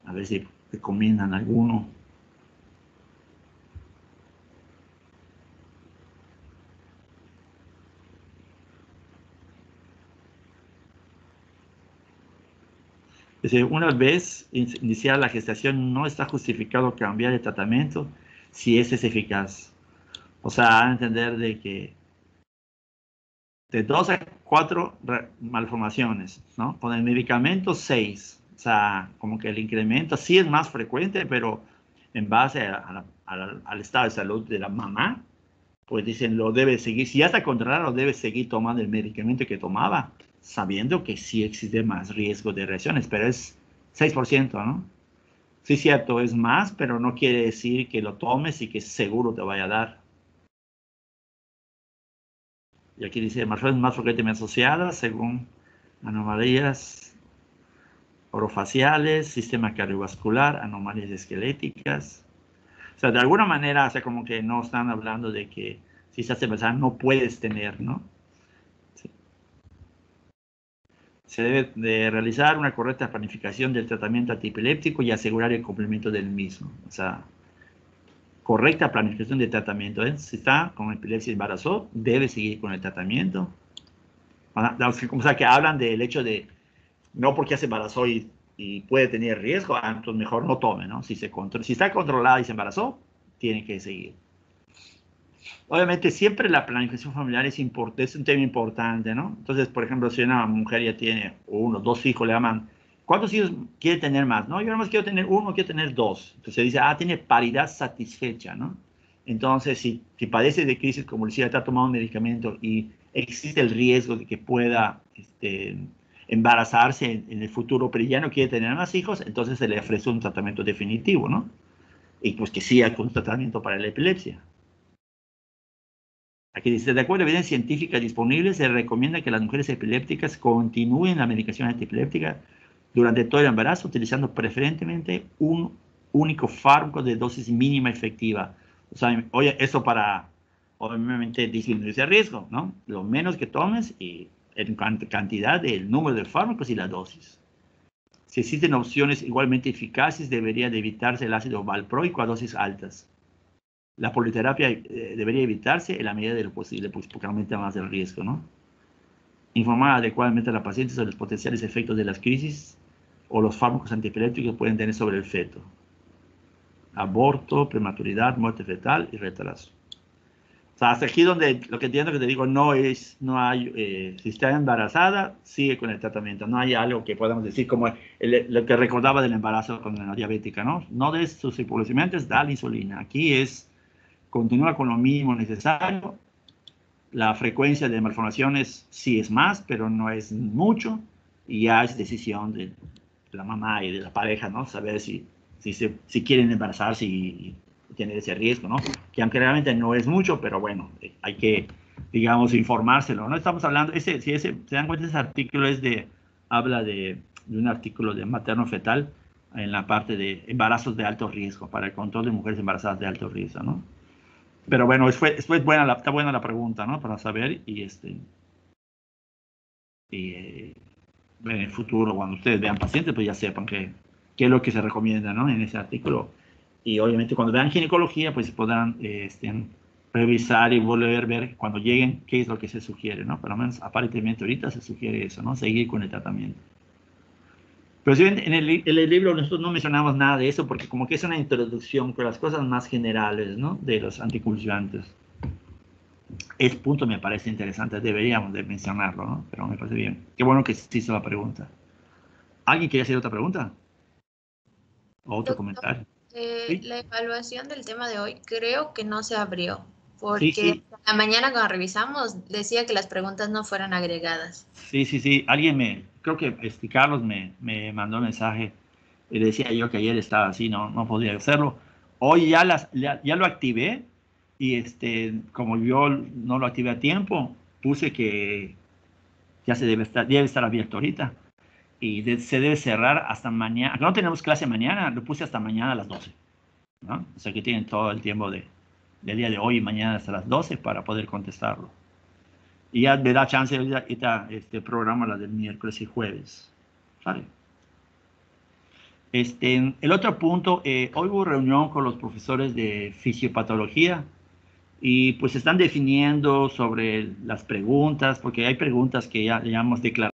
A ver si recomiendan alguno. Dice, una vez iniciada la gestación, no está justificado cambiar el tratamiento si es eficaz. O sea, a entender de que de 2 a 4 malformaciones, ¿no? Con el medicamento 6. O sea, como que el incremento sí es más frecuente, pero en base al estado de salud de la mamá, pues dicen, lo debe seguir, si ya está controlado, lo debe seguir tomando el medicamento que tomaba, sabiendo que sí existe más riesgo de reacciones, pero es 6%, ¿no? Sí, cierto, es más, pero no quiere decir que lo tomes y que seguro te vaya a dar. Y aquí dice, malformaciones más frecuentemente asociadas según anomalías orofaciales, sistema cardiovascular, anomalías esqueléticas. O sea, de alguna manera, o sea, como que no están hablando de que si estás embarazada no puedes tener, ¿no? Sí. Se debe de realizar una correcta planificación del tratamiento antiepiléptico y asegurar el cumplimiento del mismo. O sea, correcta planificación de tratamiento. Si está con epilepsia y embarazo, debe seguir con el tratamiento. O sea, que hablan del hecho de, no porque se embarazó y puede tener riesgo, entonces mejor no tome, ¿no? Si está controlada y se embarazó, tiene que seguir. Obviamente, siempre la planificación familiar es un tema importante, ¿no? Entonces, por ejemplo, si una mujer ya tiene 1, 2 hijos, le llaman, ¿cuántos hijos quiere tener más? No, yo nada más quiero tener 1, quiero tener 2. Entonces se dice, tiene paridad satisfecha, ¿no? Entonces, si padece de crisis convulsiva, está tomando un medicamento y existe el riesgo de que pueda embarazarse en el futuro, pero ya no quiere tener más hijos, entonces se le ofrece un tratamiento definitivo, ¿no? Y pues que siga con un tratamiento para la epilepsia. Aquí dice, de acuerdo a evidencia científica disponible, se recomienda que las mujeres epilépticas continúen la medicación antiepiléptica durante todo el embarazo, utilizando preferentemente un único fármaco de dosis mínima efectiva. O sea, oye, eso para, obviamente, disminuir ese riesgo, ¿no? Lo menos que tomes y en cantidad del número de fármacos y la dosis. Si existen opciones igualmente eficaces, debería de evitarse el ácido valproico a dosis altas. La politerapia debería evitarse en la medida de lo posible, pues porque aumenta más el riesgo, ¿no? Informar adecuadamente a la paciente sobre los potenciales efectos de las crisis o los fármacos antiepilépticos que pueden tener sobre el feto. Aborto, prematuridad, muerte fetal y retraso. O sea, hasta aquí donde lo que entiendo que te digo, no hay, si está embarazada, sigue con el tratamiento. No hay algo que podamos decir como lo que recordaba del embarazo con la diabética, ¿no? No des sus hipoglucemiantes, da la insulina. Aquí es, continúa con lo mínimo necesario. La frecuencia de malformaciones sí es más, pero no es mucho. Y ya es decisión de la mamá y de la pareja, ¿no? Saber si quieren embarazarse y tener ese riesgo, ¿no? Que aunque realmente no es mucho, pero bueno, hay que, digamos, informárselo, ¿no? Estamos hablando, se dan cuenta, ese artículo habla de un artículo de materno-fetal en la parte de embarazos de alto riesgo, para el control de mujeres embarazadas de alto riesgo, ¿no? Pero bueno, está buena la pregunta, ¿no? Para saber en el futuro, cuando ustedes vean pacientes, pues ya sepan qué es lo que se recomienda, ¿no? En ese artículo. Y obviamente cuando vean ginecología, pues podrán revisar y volver a ver cuando lleguen qué es lo que se sugiere, ¿no? Por lo menos aparentemente ahorita se sugiere eso, ¿no? Seguir con el tratamiento. Pero si ven, en el libro nosotros no mencionamos nada de eso porque como que es una introducción con las cosas más generales, ¿no? De los anticonvulsivantes. Ese punto me parece interesante, deberíamos de mencionarlo, ¿no? Pero me parece bien. Qué bueno que se hizo la pregunta. ¿Alguien quiere hacer otra pregunta? ¿O otro Doctor, comentario? ¿Sí? la evaluación del tema de hoy creo que no se abrió, Sí, porque sí. la mañana cuando revisamos decía que las preguntas no fueran agregadas. Sí, sí, sí. Creo que Carlos me mandó un mensaje y decía yo que ayer estaba así, no podía hacerlo. Hoy ya lo activé y como yo no lo activé a tiempo, puse que ya debe estar abierto ahorita y se debe cerrar hasta mañana. No tenemos clase mañana, lo puse hasta mañana a las 12, ¿no? O sea que tienen todo el tiempo del día de hoy y mañana hasta las 12 para poder contestarlo. Y ya me da chance ahorita programa la del miércoles y jueves. ¿Vale? El otro punto, hoy hubo reunión con los profesores de fisiopatología y pues están definiendo sobre las preguntas, porque hay preguntas que ya le llamamos declaraciones